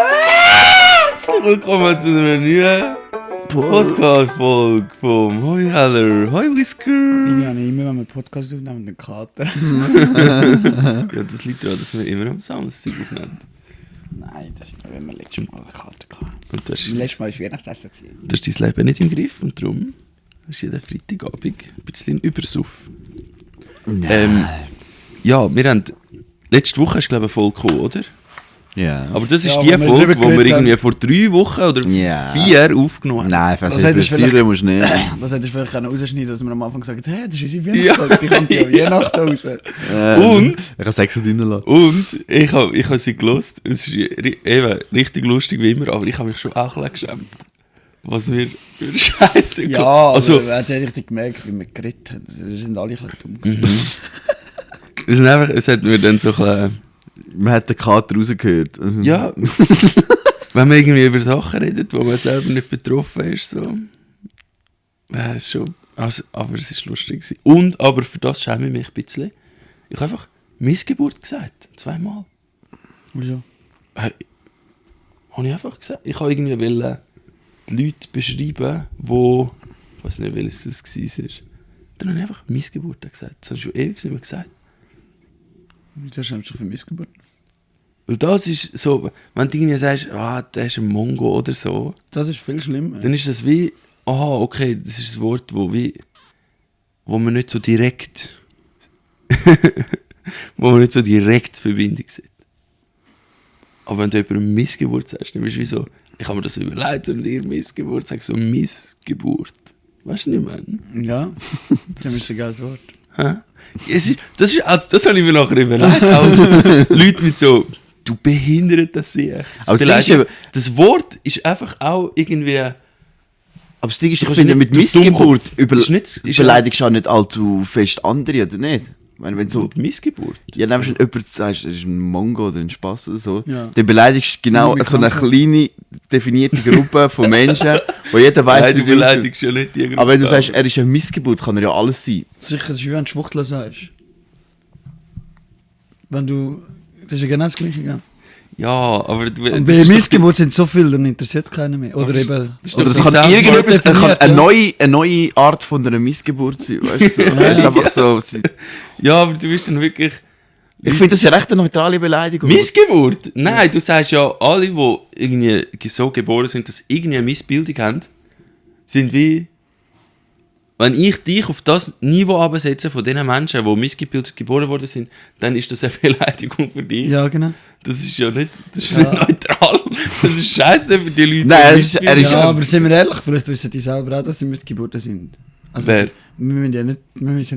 Herzlich willkommen zu einer neuen Podcast-Folge vom Hoi Heller, Hoi Whisker. Ich habe immer, wenn wir einen Podcast aufnehmen, einen Kater. Ja, das liegt daran, dass wir immer am Samstag aufnehmen. Nein, das ist nur, wenn wir letztes Mal einen Kater hatten. Und Letztes Mal war Weihnachtsessen. du hast dein Leben nicht im Griff und darum hast du jeden Freitagabend ein bisschen Übersuff. Ja, wir haben... Letzte Woche hast du, glaube ich, eine Folge gekommen, oder? Ja. Aber das ist Ja, die wo wir Folge, drüber die wir geredet irgendwie vor 3 Wochen oder 4 aufgenommen haben. Nein, falls Das du hättest du interessieren musst du nicht. Das hättest du vielleicht rausschneiden, dass wir am Anfang gesagt haben, hey, das ist unsere Weihnachtsfolge, die kommt ja Weihnachten raus. Und... Ich kann 6 reinlassen. Und ich hab sie gelost. Es ist eben richtig lustig wie immer, aber ich habe mich schon auch ein bisschen geschämt. Was wir für Scheiße Ja, also, aber man hat richtig gemerkt, wie wir geredet haben. Wir sind alle ein bisschen dumm gewesen. es hat mir dann so ein bisschen, Man hat den Kater rausgehört. Also, ja, wenn man irgendwie über Sachen redet, wo man selber nicht betroffen ist, so. Ja, ist schon, also, aber es ist lustig gewesen. Und, aber für das schäme ich mich ein bisschen. Ich habe einfach Missgeburt gesagt, 2-mal. Wieso? Habe ich einfach gesagt. Ich habe irgendwie wollen die Leute beschreiben, wo, ich weiß nicht, welches das war. Dann habe ich einfach Missgeburt gesagt. Das habe ich schon ewig nicht mehr gesagt. Wieso schämst du dich für Missgeburt? Weil das ist so, wenn du irgendwie sagst, der ist ein Mongo oder so, Das ist viel schlimmer. dann ist das wie, aha, okay, das ist ein Wort, wo man nicht so direkt, wo man nicht so direkt Verbindung sieht. Aber wenn du jemandem Missgeburt sagst, dann bist du wie so, ich habe mir das überlegt und dir Missgeburt, sag so Missgeburt. Weißt du nicht, Mann? Ja, das ist ein geiles Wort. Hä? Das habe ich mir nachher überlegt. Auch Leute mit so, du behindert das sehr. Aber Das Wort ist einfach auch irgendwie. Aber das Ding ist, ich kannst finde, nicht- mit du Missgeburt Dummkopf. Ist beleidigst du auch nicht allzu fest andere, oder nicht? Wenn so, Und Missgeburt. ja, wenn du jemand sagst, das ist ein Mongo oder ein Spaß oder so, Ja. dann beleidigst du genau Ja, so eine bekannt. kleine, definierte Gruppe von Menschen, wo jeder weiss, Nein, du wie die aussehen. beleidigst ja nicht die Gruppe. Aber wenn du sagst, er ist eine Missgeburt, kann er ja alles sein. Sicher, das ist wie wenn du Schwuchtler sagst. Wenn du... Das ist ja genau das Gleiche, gell? Ja, aber du. Und das bei ist doch Missgeburt sind so viele, dann interessiert es keinen mehr. Oder eben... das ist Oder doch das kann dieselbe- irgendetwas, kann definiert, eine neue Art von einer Missgeburt sein, weißt du? So. Das ist einfach so. Ja, aber du bist dann wirklich. Ich finde das ja recht eine neutrale Beleidigung. Missgeburt? Nein, du sagst ja, alle, die irgendwie so geboren sind, dass sie irgendwie eine Missbildung haben, sind wie. Wenn ich dich auf das Niveau absetze von den Menschen, die missgebildet geboren worden sind, dann ist das eine Beleidigung für dich. Ja, genau. Das ist ja nicht, das ist Ja. nicht neutral. Das ist scheiße für die Leute. Nein, die er ist missgebildet Ja, sind. aber sind wir ehrlich, vielleicht wissen die selber auch, dass sie Missgeburten sind. Also, Wer? wir müssen ja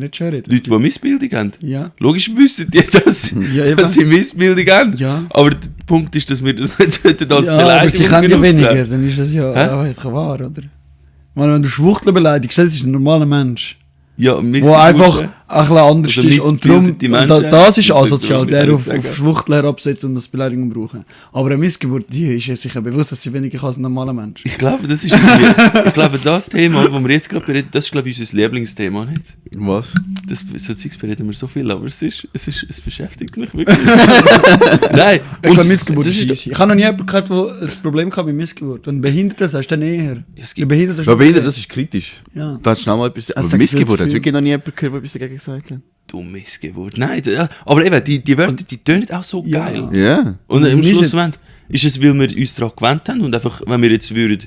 nicht schön reden. Leute, die Missbildung haben. Ja. Logisch wissen die, dass, Ja, eben. dass sie Missbildung haben. Ja. Aber der Punkt ist, dass wir das nicht sollten als Ja, aber Beleidigung sie können ja benutzen. weniger, dann ist das ja Hä? einfach wahr, oder? Meine, wenn du Schwuchtler beleidigst, das ist ein normaler Mensch, Ja, der Missgeburten. einfach ein bisschen anders Also ist und darum, missgebildete und Menschen, das ist das asozial, sollte man der nicht auf sagen. Schwuchtler absetzt und das Beleidigung brauchen. Aber eine Missgeburt, die ist ja sicher bewusst, dass sie weniger kann als ein normaler Mensch. Ich glaube, das ist ich glaube, das Thema, das wir jetzt gerade bereden, das ist, glaube ich, unser Lieblingsthema, nicht? Was? So Zeugs bereden wir so viel, aber es beschäftigt mich wirklich. Nein, Ich glaube, Missgeburt das ist ist easy. Ich habe noch nie jemanden gehört, der ein Problem hat mit Missgeburt. Wenn Behinderte sagst, dann eher. Es Ja, gibt- Behinderte Ja, wieder, das ist kritisch. Ja. Da hat schnell mal etwas. Aber sagt viel Missgeburt, zu hat viel. wirklich noch nie jemand gehört, der etwas dagegen gesagt hat. du Missgeburt. Nein, ja, aber eben, die Wörter, die tönen auch so Ja. geil. Ja. Und am Wir Schluss sind- ist es, weil wir uns daran gewöhnt haben und einfach, wenn wir jetzt würden,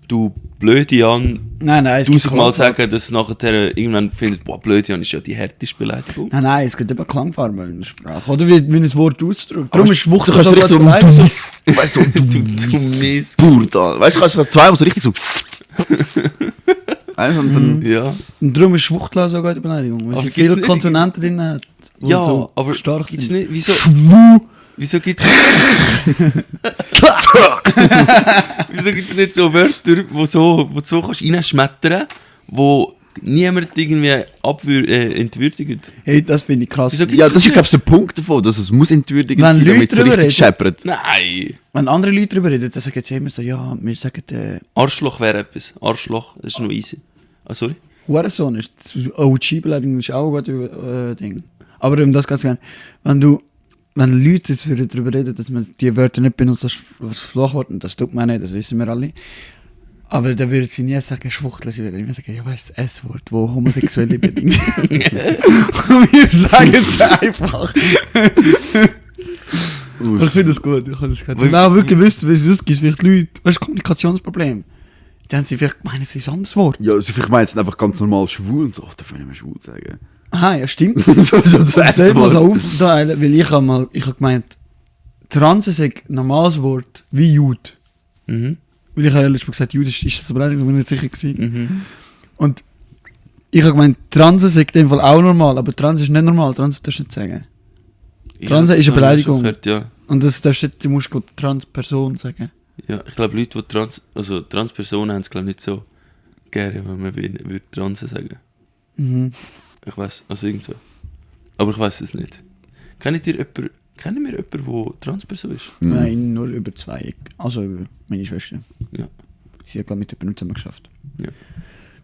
du blöde Jan, Nein, es gibt 1000 Mal Klangfarben. sagen, dass nachher irgendwann findet, boah, blöde Jan ist ja die härteste Beleidigung. Nein, es gibt eben Klangfarben in der Sprache. Oder wie ein Wort ausdrückt. Darum ist Schwucht Du kannst so richtig so, gut beleidigt. weißt du, Du Mist. brutal. Weißt du, kannst du zweimal so richtig so. Einfach und dann. Ja. Und darum ist Schwuchtler so eine gute Beleidigung. Weil Aber sie gibt's viele nicht- Konsonanten drin hat. die Ja, so aber stark gibt's sind. nicht, wieso, Schwu. wieso gibt's wieso gibt's nicht so Wörter, wo du so kannst reinschmettern, wo niemand irgendwie entwürdigt? Hey, das finde ich krass. Wieso gibt's Ja, das ist, nicht? glaube ich, der Punkt davon, dass es muss entwürdigend Wenn sein, damit Leute es drüber richtig reden- scheppert. Nein! Wenn andere Leute darüber reden, dann sagen sie immer so, ja, wir sagen, Arschloch wäre etwas. Arschloch, das ist noch easy. Ah, sorry. Hurensohn ist. OG-Beleidigung ist auch ein gutes Ding. Aber um das ganz gerne. Wenn Leute jetzt darüber reden, dass man die Wörter nicht benutzt als Flachwort, und das tut man nicht, das wissen wir alle. Aber da würden sie nie sagen, Schwuchtel, sie würden immer sagen, ja, was ist das S-Wort, wo homosexuelle bedingt. Und wir sagen es einfach. Ich finde das gut. Ich habe auch wirklich gewusst, wie es ausgeht, vielleicht Leute, weißt du, Kommunikationsproblem. Dann haben sie vielleicht gemeint, es ist ein anderes Wort. Ja, also vielleicht meinen sie einfach ganz normal schwul und so. Darf ich nicht mehr schwul sagen? Aha, ja, stimmt. so das Das muss auch aufteilen, weil ich habe gemeint, Trans ist ein normales Wort wie Jude. Mhm. Weil ich habe ja letztes Mal gesagt, Jude ist das Beleidigung, ich bin nicht sicher gewesen. Mhm. Und ich habe gemeint, Trans ist in dem Fall auch normal, aber Trans ist nicht normal, Trans darfst du nicht sagen. Trans ist eine Beleidigung. Gehört, ja. Und das darfst du musst glaube Transperson sagen. Ja, ich glaube, Leute, die Transpersonen haben es glaube nicht so gerne, wenn man würde Trans sagen. Mhm. Ich weiß, also irgend so. Aber ich weiß es nicht. Kennen wir jemanden, der Transperson ist? Nein, nur über 2. Also über meine Schwester. Ja. Sie hat glaube ich mit jemandem zusammen geschafft. Ja.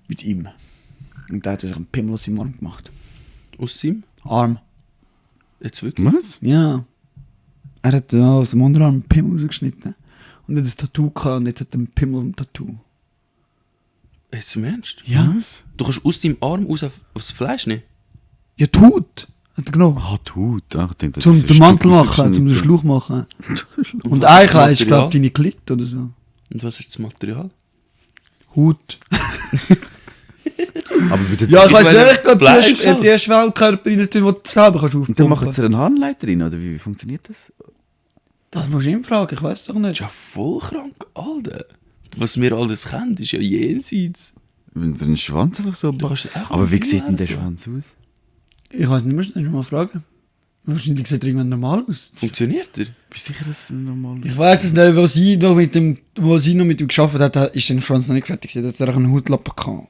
Mit ihm. Und da hat er sich einen Pimmel aus seinem Arm gemacht. Aus seinem? Arm. Jetzt wirklich? Was? Ja. Er hat aus dem Unterarm einen Pimmel rausgeschnitten. Und er hat ein Tattoo gehabt und jetzt hat er einen Pimmel im Tattoo. Jetzt im Ernst? Ja. Was? Du kannst aus deinem Arm aufs Fleisch nehmen? Ja, Tut. Hat er genommen. Ah, tut. Ach, ich denke, das Zum ist ein den Mantel Stück machen, zum den rausgeschnitten. Schluch machen. Und was ist das Eichel ist, glaube Material? ich, deine Klit oder so. Und was ist das Material? Haut. Aber wie Ja, ich weiss meine, nicht, ob Fleisch die erst Weltkörper rein tun, die du selber kannst Und dann machen aufpumpen. sie einen Harnleiter rein, oder wie funktioniert das? Das musst du ihn fragen, ich weiß doch Das nicht. ist ja voll krank, Alter. Was wir alles kennen, ist ja jenseits. Wenn sie den Schwanz einfach so... Du kannst echt Aber wie mal sieht denn der hergehen. Schwanz aus? Ich weiß nicht, musst du mal fragen. Wahrscheinlich sieht er irgendwann normal aus. Funktioniert der? Bist du sicher, dass es normal Ich weiß es nicht, wo sie noch mit ihm gearbeitet hat, ist sein Schwanz noch nicht fertig gewesen. Da hat er auch einen Hautlappen gehabt.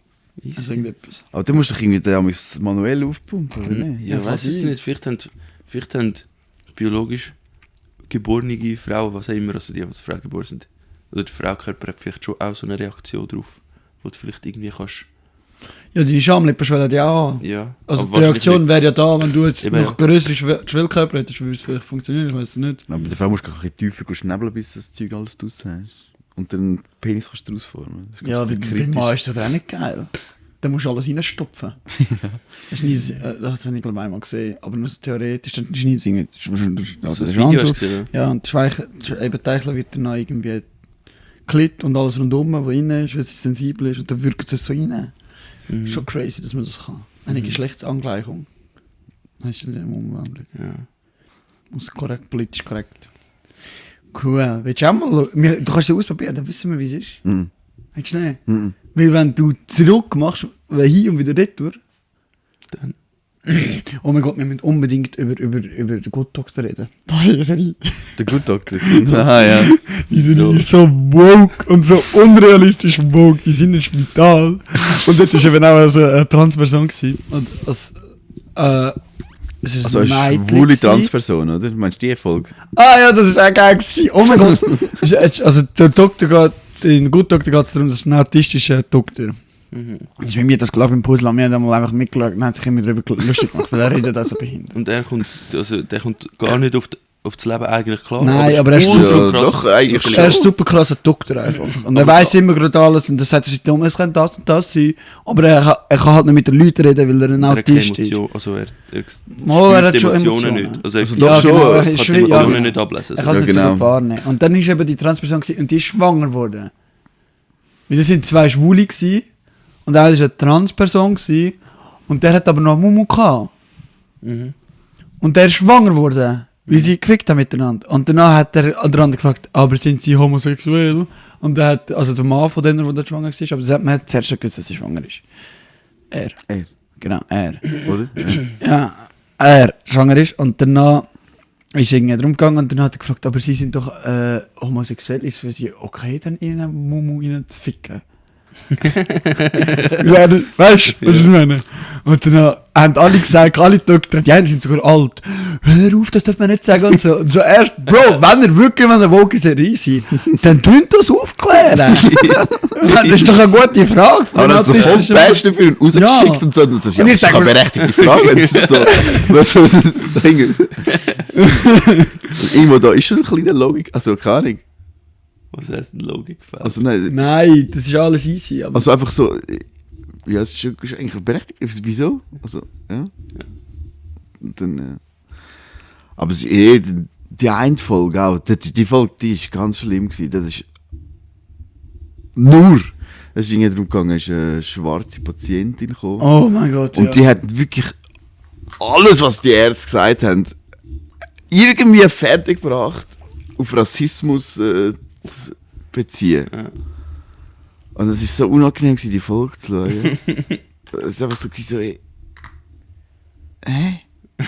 Also irgendetwas. Aber dann musst du doch irgendwie den manuell aufpumpen, oder nicht? Ja, Ja, weiß es kann nicht. Vielleicht haben biologisch geborene Frauen, was auch immer, also die, was Frau geboren sind, oder der Frauenkörper hat vielleicht schon auch so eine Reaktion drauf, wo du vielleicht irgendwie kannst... Ja, deine Schamlippen schwellen ja auch. Ja. Also aber die Reaktion wahrscheinlich wäre ja da, wenn du jetzt Eben, noch größere Schwellkörper hättest, würde es vielleicht funktionieren, ich weiß es nicht. Aber bei der Frau musst du ein bisschen tiefer schnäbeln, bis das Zeug alles draus hast. Und dann den Penis kannst du rausformen. Das ist Ja, ganz wie kritisch. Mann ist das aber auch nicht geil. Da musst du alles reinstopfen. Das habe ich glaube einmal gesehen, aber nur so theoretisch, das ist nie singen. Also das Video hast du gesehen, Ja, und eben Teichler wird dann noch irgendwie Klit und alles rundum, wo innen ist, weil es sensibel ist, und dann wirkt es so rein. Mhm. Schon crazy, dass man das kann. Eine Geschlechtsangleichung. Das ist eine Umwandlung. Ja. Muss korrekt, politisch korrekt. Cool. Willst du auch mal schauen? Du kannst es ausprobieren, dann wissen wir, wie es ist. Mhm. Willst du nicht? Mhm. Weil wenn du zurück machst, hin und wieder retour, Dann. oh mein Gott, wir müssen unbedingt über den Good Doctor reden. Das ist eine Serie. Der Good Doctor. Aha, ja. Die sind so woke und so unrealistisch woke. Die sind im Spital. Und dort war eben auch also eine Transperson gewesen. Und es ist Also ein eine Mädchen schwule gewesen. Transperson, oder? Meinst du die Folge? Ah ja, das war auch geil gewesen. Oh mein Gott. Also der Doktor geht, in Good Doctor geht es darum, dass es ein autistischer Doktor. Mhm. Das ist bei mir das klar beim Puzzle. Wir haben einfach mitgeschaut und haben sich immer darüber lustig gemacht, weil er redet auch so behindert. Und der kommt gar nicht auf das Leben eigentlich klar. Nein, aber er ist ultra ja, krass doch, eigentlich intelligent. Er ist ein super krasser Doktor einfach. Und er weiss immer gerade alles und er sagt, es könnte das und das sein. Aber er kann halt nicht mit den Leuten reden, weil er ein Er hat keine Autist ist. Emotion, also er Mal, er spürt hat schon Emotionen Emotionen. nicht. Also er Also kann doch Ja, schon. genau, er die ist Emotionen ja. nicht ablesen. Er kann es Ja, nicht so genau. gut wahrnehmen. Und dann ist eben die Transperson gewesen, und die ist schwanger geworden. Weil das sind zwei Schwule gewesen, und einer war eine Transperson gewesen, und der hat aber noch eine Mumu gehabt. Mhm. Und der ist schwanger geworden, weil sie gefickt haben miteinander. Und danach hat der andere gefragt, aber sind sie homosexuell? Und er hat, also der Mann von denen, der schwanger war, aber man hat zuerst schon gewusst, dass sie schwanger ist. Er. Genau, er. Oder? Ja. Ja, er schwanger ist. Und danach ist irgendwie darum gegangen und dann hat er gefragt, aber sie sind doch homosexuell, ist es für sie okay, dann ihnen Mumu ihnen zu ficken? Ja, weißt du, was ich meine? Und dann haben alle gesagt, alle Doktor, die einen sind sogar alt. Hör auf, das darf man nicht sagen und so. Und so erst, Bro, wenn er woke ist, dann tun das aufklären. Das ist doch eine gute Frage. Aber dann so voll Bash dafür und rausgeschickt und so. Und das ist ja Und ich das ist sag- eine berechtigte Frage. Wenn es so, was soll das Ding? Irgendwo da ist schon eine kleine Logik. Also, keine Ahnung. Was heißt denn Logikfeld? Also, nein. Nein, das ist alles easy. Aber Also einfach so. Ja, es ist eigentlich berechtigt. Wieso? Also, ja. Und dann. Aber die eine Folge auch. Die Folge, die ist ganz schlimm gewesen. Das ist. Nur. Es ging darum gegangen, es ist eine schwarze Patientin gekommen. oh mein Gott, Und die hat wirklich alles, was die Ärzte gesagt haben, irgendwie fertiggebracht, auf Rassismus zu beziehen. Ja. Und es war so unangenehm, die Folge zu schauen. Es war einfach so, hä?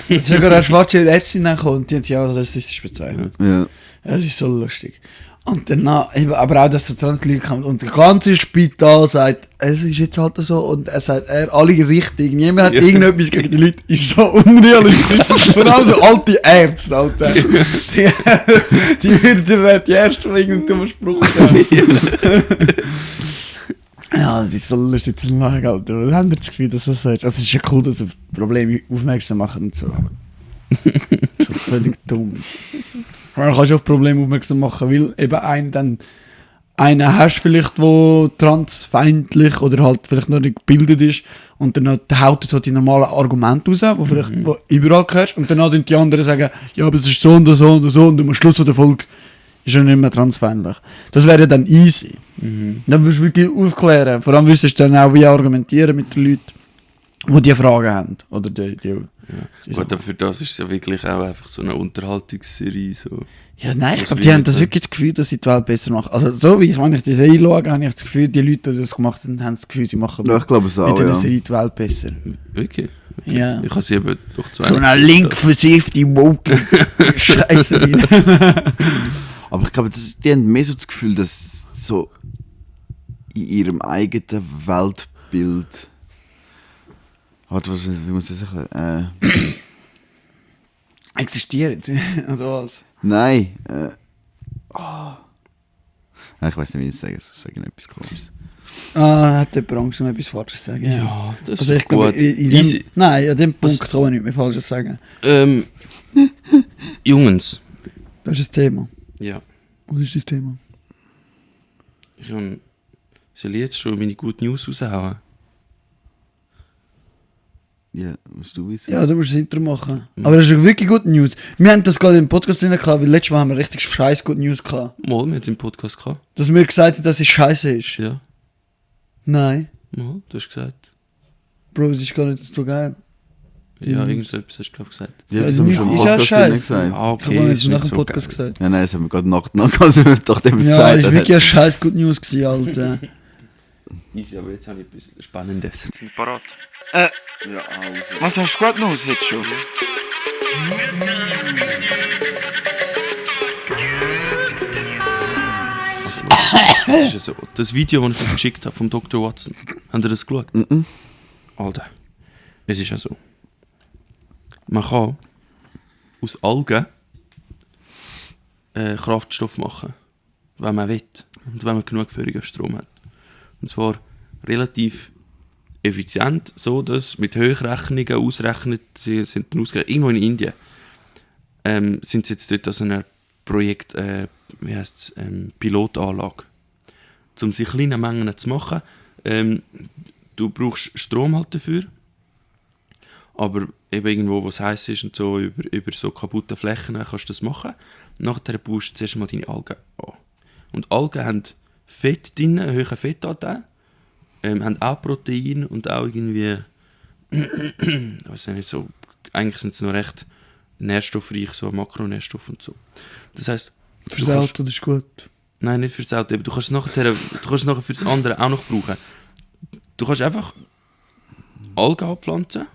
Jetzt ist sogar eine schwarze Ärztin gekommen und die hat sie auch als rassistisch bezeichnet. Ja. Das ist so lustig. Und danach, aber auch, dass der Transleute kommt und das ganze Spital sagt, es ist jetzt halt so und er sagt, alle richtig. Niemand hat irgendetwas gegen die Leute, ist so unrealistisch. Vor allem so alte Ärzte, Alter. Die würden die Ersten, die irgendeinen dummen Spruch sagen. Ja, das ist so lustig zu lachen, Alter. Was haben wir das Gefühl, dass das so ist? Also, es ist ja cool, dass sie auf Probleme aufmerksam machen und so. Aber so völlig dumm. Man kannst du auf Probleme aufmerksam machen, weil eben einen hast vielleicht, der transfeindlich oder halt vielleicht noch nicht gebildet ist und dann haut er so die normalen Argumente raus, wo vielleicht wo überall hörst und dann tun die anderen sagen, ja, aber es ist so und so und so und am Schluss der Folge ist er nicht mehr transfeindlich. Das wäre dann easy. Dann würdest du wirklich aufklären. Vor allem wüsstest du dann auch, wie argumentieren mit den Leuten, die diese Fragen haben. Oder die Gut, aber für das ist es ja wirklich auch einfach so eine Unterhaltungsserie. So. Ja, nein, ich Was glaube, will die haben ich das denn? wirklich das Gefühl, dass sie die Welt besser machen. Also so wie wenn ich die Serie schaue, habe ich das Gefühl, die Leute, die das gemacht haben, haben das Gefühl, sie machen Ja, ich glaube es mit auch, dieser ja. Serie die Welt besser. Wirklich? Ja. Ich habe sie eben durch zwei. So eine Link für Safety Woke. Scheiße. Aber ich glaube, die haben mehr so das Gefühl, dass so in ihrem eigenen Weltbild. Wie muss ich sagen? Existiert. Also was? Nein. Ich weiß nicht, wie ich es sage. Ich sage etwas Komisches. Hat jemand Angst, um etwas Falsches zu sagen? Ja, das Also ist ich glaube, gut. in nein, an dem Punkt kann man nicht mehr Falsches sagen. Jungs. Das ist das Thema. Ja. Was ist das Thema? Soll ich jetzt schon meine gute News raushauen? Ja, musst du wissen. Ja, du musst das Intro machen. Aber das ist wirklich gute News. Wir haben das gerade im Podcast drin gehabt, weil letztes Mal haben wir richtig scheiß gute News gehabt. Mal, wir haben es im Podcast gehabt. Dass wir gesagt haben, dass es scheiße ist. Ja. Nein. Mal, du hast gesagt. Bro, es ist gar nicht so geil. Ja, irgend so etwas hast du, glaube ich, gesagt. Ja, das Also haben wir nicht- schon im ist ja Podcast scheiße. gesagt. Ah, Ich habe mir jetzt nach dem so Podcast geil. gesagt. Ja, nein, das haben wir gerade nachdem wir es Ja, gesagt ist haben. wirklich eine scheiß gute News gewesen, Alter. Easy, aber jetzt habe ich etwas Spannendes. Parat. Ja, also. Was hast du gerade noch jetzt schon? Das ist ja so. Das Video, das ich euch geschickt habe vom Dr. Watson. Habt ihr das geschaut? Alter. Es ist ja so. Man kann aus Algen Kraftstoff machen. Wenn man will. Und wenn man genug feurigen Strom hat. Und zwar relativ effizient, so dass mit Hochrechnungen ausrechnet, sie sind dann ausgerechnet, irgendwo in Indien sind sie jetzt dort an so einem Projekt, wie heisst es, Pilotanlage. Um sie kleine Mengen zu machen. Du brauchst Strom halt dafür, aber eben irgendwo, wo es heiß ist und so, über so kaputte Flächen kannst du das machen. Nachher baust du zuerst mal deine Algen an. Und Algen haben Fett drin, einen hohen Fettanteil, haben auch Protein und auch irgendwie, ich weiß nicht, so, eigentlich sind sie noch recht nährstoffreich, so Makronährstoffe und so. Das heisst, Fürs Auto, das ist gut. nein, nicht fürs Auto, du kannst es nachher für das andere auch noch brauchen. Du kannst einfach Algen abpflanzen,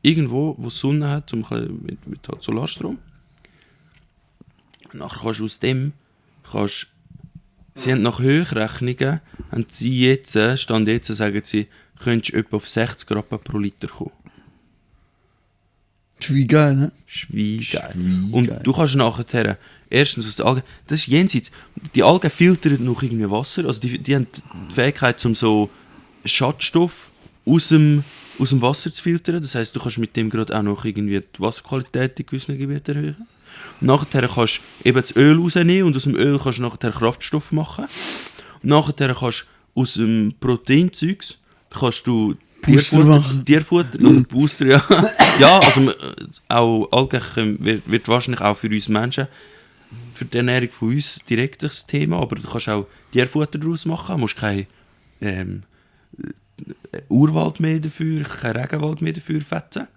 irgendwo, wo es Sonne hat, mit halt Solarstrom. Und nachher kannst du aus dem, sie haben nach Hochrechnungen, haben sie jetzt, Stand jetzt, sagen sie, könntest du etwa auf 60 Rappen pro Liter kommen. Das ist wie geil, ne? Schweigeil. Und du kannst nachher erstens aus den Algen, das ist jenseits. Die Algen filtern noch irgendwie Wasser, also die haben die Fähigkeit, um so Schadstoff aus dem Wasser zu filtern. Das heisst, du kannst mit dem gerade auch noch irgendwie die Wasserqualität in gewissen Gebieten erhöhen. Nachher kannst du eben das Öl rausnehmen und aus dem Öl kannst du nachher Kraftstoff machen. Nachher kannst du aus dem Proteinzeugs kannst du Tierfutter oder Booster, ja. Ja, also auch Algen wird wahrscheinlich auch für uns Menschen, für die Ernährung von uns direkt das Thema, aber du kannst auch Tierfutter daraus machen, du musst kein Urwald mehr dafür, kein Regenwald mehr dafür fetzen.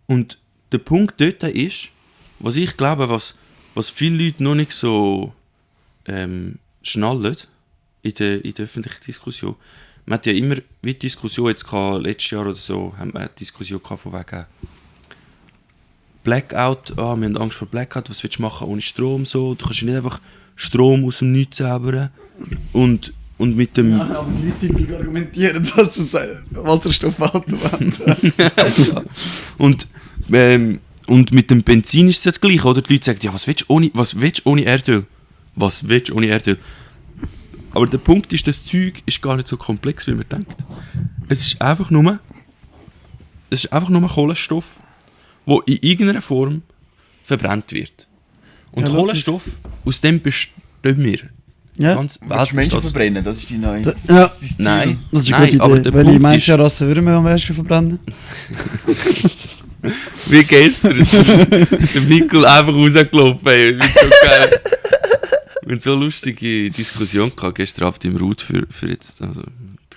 Und der Punkt dort ist, was ich glaube, was viele Leute noch nicht so schnallen in der öffentlichen Diskussion. Man hat ja immer, wie die Diskussion jetzt gehabt, letztes Jahr oder so, haben wir eine Diskussion gehabt von wegen Blackout, wir haben Angst vor Blackout, was willst du machen ohne Strom, so, du kannst ja nicht einfach Strom aus dem Nichts zaubern und mit dem... Ja, aber gleichzeitig argumentieren, dass es Wasserstoffauto hat. Und mit dem Benzin ist es das Gleiche, oder? Die Leute sagen, ja, was willst du ohne Erdöl? Was willst du ohne Erdöl? Aber der Punkt ist, das Zeug ist gar nicht so komplex, wie man denkt. Es ist einfach nur Kohlenstoff, der in irgendeiner Form verbrannt wird. Und Ja, Kohlenstoff, aus dem bestehen wir. Ja. Ganz Willst du Menschen verbrennen? Das ist die neue... Ja, das ist Nein, das ist nein, eine gute aber Idee. der Welche Punkt ist, Menschenrasse würden wir am ersten verbrennen? wie gestern, der Mikkel einfach rausgelaufen, ey, wie so geil. Wir hatten so eine lustige Diskussion gehabt, gestern Abend im Route für jetzt, also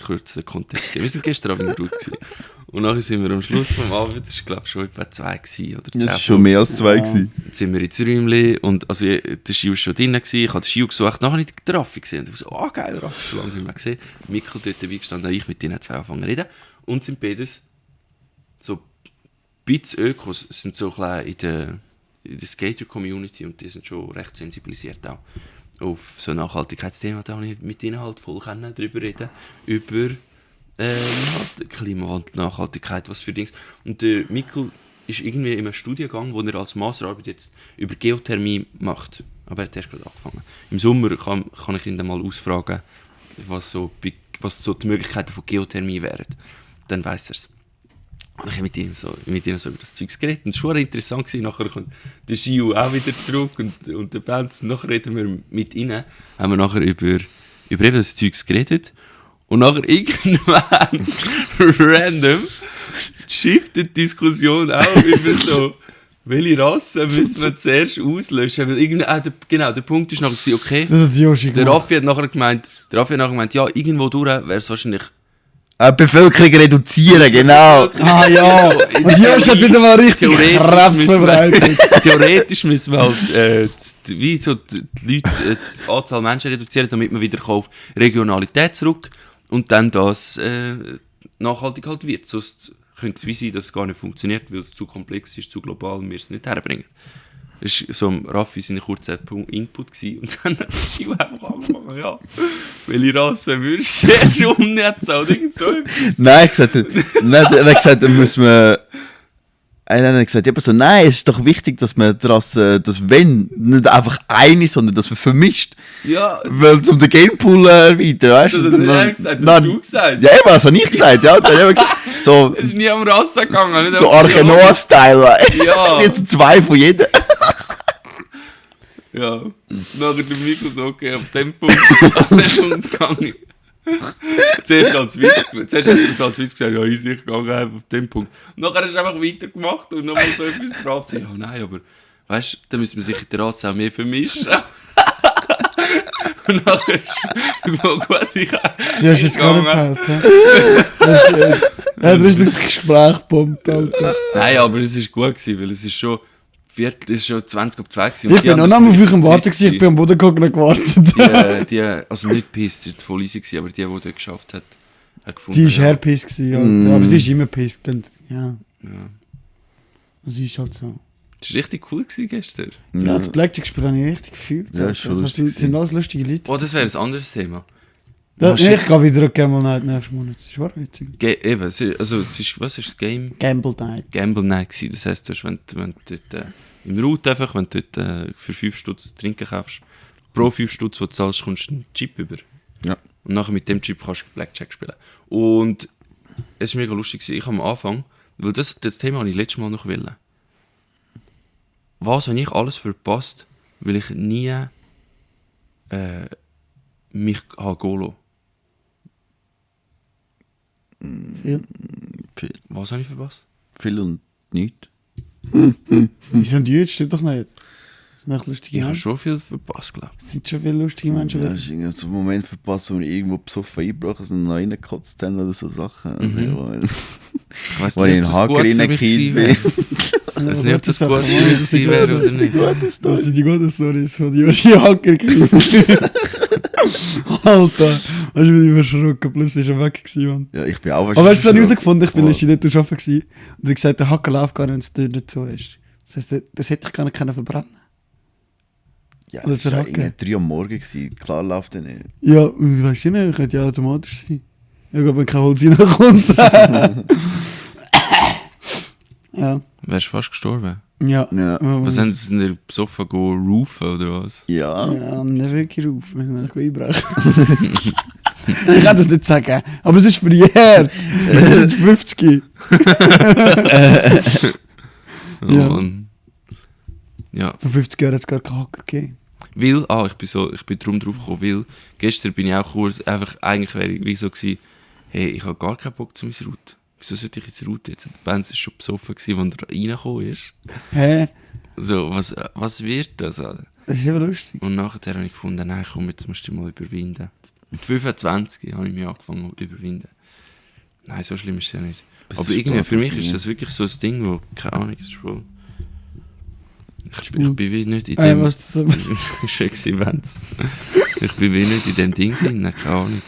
kurzen Kontext. Wir waren gestern Abend im Route gewesen. Und nachher sind wir am Schluss vom Abend, das war glaube ich schon etwa 2 gewesen, oder 10. Das war schon mehr als 2 gewesen. Jetzt sind wir ins Räumchen und also der Ski war schon drin, ich habe den Ski gesucht, nachher nicht den Raffi gesehen. Und ich so, geil, Raffi, schon lange nicht mehr gesehen. Mikkel dort dabei gestanden, ich mit denen 2 angefangen zu reden. Und sind beides so Bits Ökos, sind so klein in der Skater-Community und die sind schon recht sensibilisiert auch auf so Nachhaltigkeitsthemen. Da habe ich mit ihnen halt voll darüber reden, über halt Klimawandel, Nachhaltigkeit, was für Dings. Und der Mikkel ist irgendwie in einem Studiengang, wo er als Masterarbeit jetzt über Geothermie macht. Aber er hat erst gerade angefangen. Im Sommer kann ich ihn dann mal ausfragen, was so die Möglichkeiten von Geothermie wären. Dann weiss er es. Und ich habe mit ihm so über das Zeug geredet. Und es war schon interessant gewesen. Nachher kommt der Gio auch wieder zurück und der Benz. Nachher reden wir mit ihnen. Haben wir nachher über eben das Zeug geredet. Und nachher irgendwann random shiftet die Diskussion auch über so, welche Rasse müssen wir zuerst auslöschen. Weil der Punkt ist nachher gewesen, okay. Das hat Yoshi Der gemacht. Raffi hat nachher gemeint, ja, irgendwo durch wäre es wahrscheinlich... Bevölkerung reduzieren, genau. Ah ja, und Josh hat wieder mal richtig Krebs verbreitet. Theoretisch müssen wir halt wie so die Leute, die Anzahl Menschen reduzieren, damit man wieder auf Regionalität zurück und dann das nachhaltig halt wird. Sonst könnte es wie sein, dass es gar nicht funktioniert, weil es zu komplex ist, zu global und wir es nicht herbringen. Das war so ein Raffi seine kurze Input gewesen. Und dann hat der Schiu einfach angefangen, ja, welche Rasse würdest du zuerst umnetzen oder irgend so etwas? Nein, er hat gesagt, dann müssen wir... Einer hat gesagt, so, nein, es ist doch wichtig, dass man das wenn, nicht einfach eine, sondern dass man vermischt. Ja. Weil um den Gamepool erweitern, weißt Das du? hat er gesagt, das hast du gesagt. Ja, eben, das habe ich gesagt, ja. Dann haben wir gesagt, so, Es ist nie um Rasse gegangen. nicht so um- Arche-Noah-Style. Ja. Jetzt 2 von jedem. Ja. Nachher der Mikro so, okay, ab dem Punkt gegangen. Zuerst hat er es als Witz gesagt, ja, ist nicht gegangen, auf dem Punkt. Und nachher hast du einfach weitergemacht und nochmal so etwas gefragt. Ja, nein, aber weißt du, dann müssen wir sich in der Rasse auch mehr vermischen. Und nachher ist gut, ich Du hast jetzt gar nicht gehört, hä? Er hat richtig das Gespräch gepumpt, Alter. Nein, aber es war gut gewesen, weil es ist schon 20 ab 2 gewesen. Ich bin noch einmal auf euch am Warten gewesen, ich bin am Boden gegangen und gewartet. Also nicht pisst, es war voll easy gewesen, aber die dort geschafft hat gefunden. Die war herpiss gewesen, Alter. Aber sie ist immer piss. Ja, Ja. sie ist halt so. Das war richtig cool gewesen gestern. Ja, das Blackjack-Spiel habe ich richtig gefühlt. Ja, Alter. ist schon lustig Das sind alles lustige Leute. Oh, das wäre ein anderes Thema. Ich gehe wieder Gamble Night nächsten Monat. Das ist wahr witzig. Eben, was ist das Game? Gamble Night. Gamble Night gewesen. Das heisst, wenn du dort Im Route einfach, wenn du dort für 5 Stutz Trinken kaufst, pro 5 Stutz, die du zahlst, kommst du einen Chip über. Ja. Und nachher mit dem Chip kannst du Blackjack spielen. Und es war mega lustig. Ich habe am Anfang, weil das Thema habe ich letztes Mal noch wollen. Was habe ich alles verpasst, weil ich nie mich gehen lassen. Viel. Was habe ich verpasst? Viel und nichts. Die sind Jüd, stimmt doch nicht. Das sind echt lustige Ich habe Menschen. schon viel verpasst, glaube Es sind schon viele lustige Menschen. Ja, hast du irgendwie so einen Moment verpasst, wo wir irgendwo besoffen eingebrochen sind und noch reingekotzt haben oder so Sachen. ich. Ich weiss Wo ich in den ob das Haken gut für mich reingekippt gewesen wäre. bin. Ich weiß nicht, ob das gut für mich gewesen wäre oder nicht. Das sind die guten Storys von Yoshi Hacker. Alter, hast du mich verschrocken, plötzlich ist er weg gewesen, Mann. Ja, ich bin auch Aber hast du es herausgefunden? Ich bin Oh. letztens dort arbeiten gewesen und ich gesagt, der Hacker läuft gar nicht, wenn es dort nicht so ist. Das heisst, das hätte ich gar nicht verbrennen. Ja, Oder das war der Haken. irgendwie 3 Uhr morgens gewesen. Klar läuft er nicht. Ja, ich weiß nicht, könnte ja automatisch sein. Ja, aber wenn kein Holz reinkommt. Ja. Wärst du fast gestorben? Ja. Ja. Was sind ihr besoffen roofen oder was? Ja. Ja, nicht wirklich auf. Wir sind eigentlich einbrechen. Ich kann das nicht sagen, aber es ist verjährt. Es sind 50. Ja. Und, ja. Vor 50 Jahren hat es gar keinen Hacker gegeben. Weil, ich bin drum drauf gekommen, weil gestern bin ich auch kurz, einfach, eigentlich wäre ich wie so gewesen, hey, ich habe gar keinen Bock zu meiner Route. Wieso sollte ich jetzt Route jetzt? Der Benz war schon besoffen gewesen, als er reingekommen ist. Hä? So, was wird das, Alter? Das ist eben lustig. Und nachher habe ich gefunden, nein, komm, jetzt musst du dich mal überwinden. Mit 25 habe ich mich angefangen zu überwinden. Nein, so schlimm ist es ja nicht. Das Aber ist irgendwie, für mich Spaß, ist das wirklich so ein Ding, wo, keine Ahnung, es ist voll... Ich bin wie nicht in Ah, ja, dem... was das Sexy Events. Ich bin wie nicht in dem Ding drin, keine Ahnung.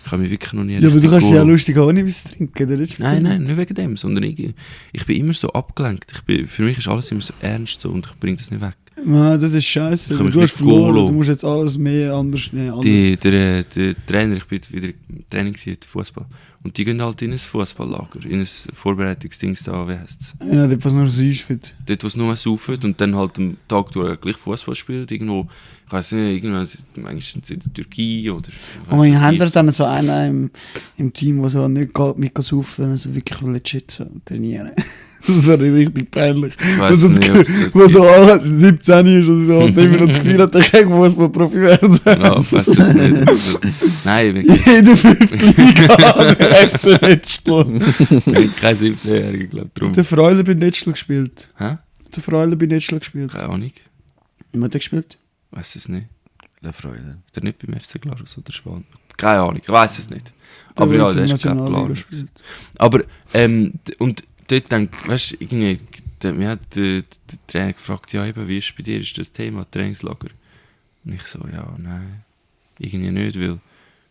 Ich habe mich wirklich noch nie... Ja, aber du richtig kannst ja geholt. lustig ohne was trinken, oder? Nein, nicht wegen dem, sondern ich bin immer so abgelenkt. Für mich ist alles immer so ernst so, und ich bringe das nicht weg. Man, das ist scheiße. Ich kann mich Du hast nicht verloren, gehen du musst jetzt alles mehr anders nehmen. Der Trainer, ich bin wieder im Training gewesen, Fußball. Und die gehen halt in ein Fußballlager, in ein Vorbereitungsding da, wie heisst es? Ja, das was nur süß wird. Dort, wo es nur saufen und dann halt am Tag durch gleich Fußball spielt, irgendwo, ich weiß nicht, manchmal sind sie in der Türkei oder... Aber wir haben dann so einen im Team, der so nicht mit saufen, also wirklich legit so trainieren. Das wäre richtig peinlich. Ich weiss nicht, ob es das Wo so 17 ist und so hat immer noch das Gefühl, hat er kein Fußballprofi werden. Ja, ich weiss es nicht. Also, nein, Jede 5. Liga der FC Netzl. ich bin kein 17-Jähriger, glaube ich. Der Freuler bei Netzl gespielt. Hä? Der Freuler bei Netzl gespielt. Keine Ahnung. Wer hat der gespielt? Weiß es nicht. Der Freude. Ist er nicht beim FC Glarus oder Schwan? Keine Ahnung, ich weiß es nicht. Aber ja, der ist glaube Nationalliga ich Glarus. Aber, und dort denkt, weißt du, irgendwie, mir hat der Trainer gefragt, ja eben, wie ist es bei dir, ist das Thema Trainingslager? Und ich so, ja, nein, irgendwie nicht, weil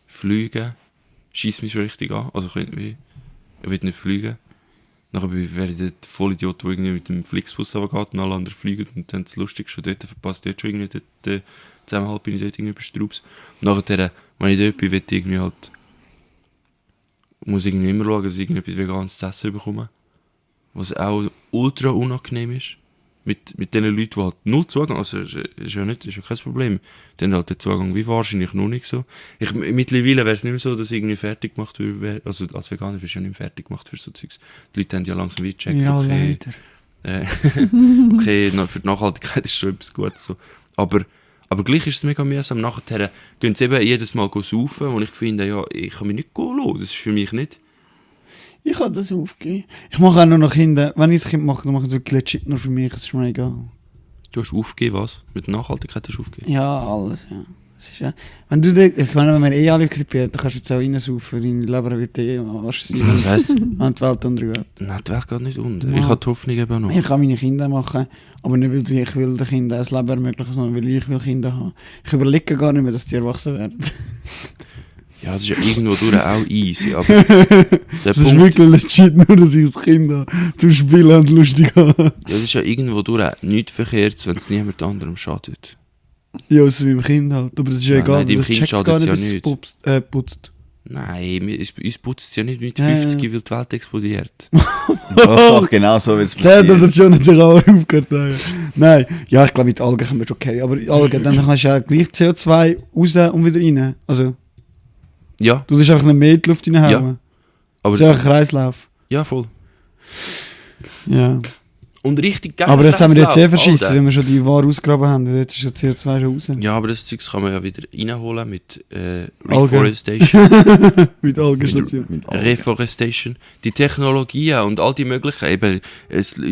Fliegen schießt mich schon richtig an, also ich will nicht fliegen. Nachher wäre ich der Vollidiot, der irgendwie mit dem Flixbus runtergeht und alle anderen fliegen und dann das Lustige schon dort verpasst, dort schon irgendwie den Zusammenhalt bin ich dort irgendwie bestrubs. Und nachher, wenn ich dort bin, will ich irgendwie halt, muss ich irgendwie immer schauen, dass ich irgendetwas Veganes zu essen bekomme. Was auch ultra unangenehm ist. Mit den Leuten, die halt null Zugang, also ist ja kein Problem. Die haben halt den Zugang wie wahrscheinlich noch nicht so. Mittlerweile wäre es nicht mehr so, dass irgendwie fertig gemacht wird, also als Veganer wirst du ja nicht mehr fertig gemacht für so Zeugs. Die Leute haben ja langsam wie gecheckt, Ja, okay, leider. okay, für die Nachhaltigkeit ist schon etwas Gutes so. Aber gleich ist es mega mühsam. Nachher gehen sie eben jedes Mal saufen, wo ich finde, ja, ich kann mich nicht gehen lassen. Das ist für mich nicht... Ich kann das aufgeben. Ich mache auch noch nach hinten. Wenn ich das Kind mache, dann mache ich wirklich legit nur für mich. Das ist mir egal. Du hast aufgegeben, was? Mit der Nachhaltigkeit hast du aufgegeben? Ja, alles, ja. Das ist ja. Wenn du ich meine, wenn wir alle krepiert, dann kannst du jetzt auch reinsaufen. Deine Leber wird Arsch sein. Das heisst, Wenn die Welt untergeht. nein, die Welt geht nicht unter. Ja. Ich habe die Hoffnung eben noch. Ich kann meine Kinder machen, aber nicht, weil ich will den Kindern ein Leben ermöglichen, sondern weil ich will Kinder haben. Ich überlege gar nicht mehr, dass die erwachsen werden. Ja, das ist ja irgendwo durch auch easy, aber der Das ist Punkt, wirklich legit, nur dass ich das Kind habe, zum Spielen und lustig habe. ja, das ist ja irgendwo durch nichts verkehrt, wenn es niemand anderem schadet. Ja, außer meinem Kind halt. Aber das ist ja Ja, egal, nein, deinem das Kind checkt schadet gar es nicht, ja bis es nicht. putzt. Nein, uns putzt es ja nicht mit Ja, 50, ja. weil die Welt explodiert. Doch, genau so wird es Der Notation hat sich auch aufgehört. Nein, ja, ich glaube mit Algen können wir schon carry. Aber Algen, dann kannst du ja gleich CO2 raus und wieder rein. Also, Ja, du musst einfach nicht mehr in die Luft reinhauen. Ja, Das aber... ist ja ein Kreislauf. Ja, voll. Ja. Und richtig geil. Aber das haben wir jetzt Kreislauf, verschissen, Alter. wenn wir schon die Ware ausgraben haben. Weil jetzt ist ja CO2 schon raus. Ja, aber das Zeugs kann man ja wieder reinholen mit Reforestation. Mit Algenstation. Reforestation. Die Technologien und all die Möglichkeiten. Eben,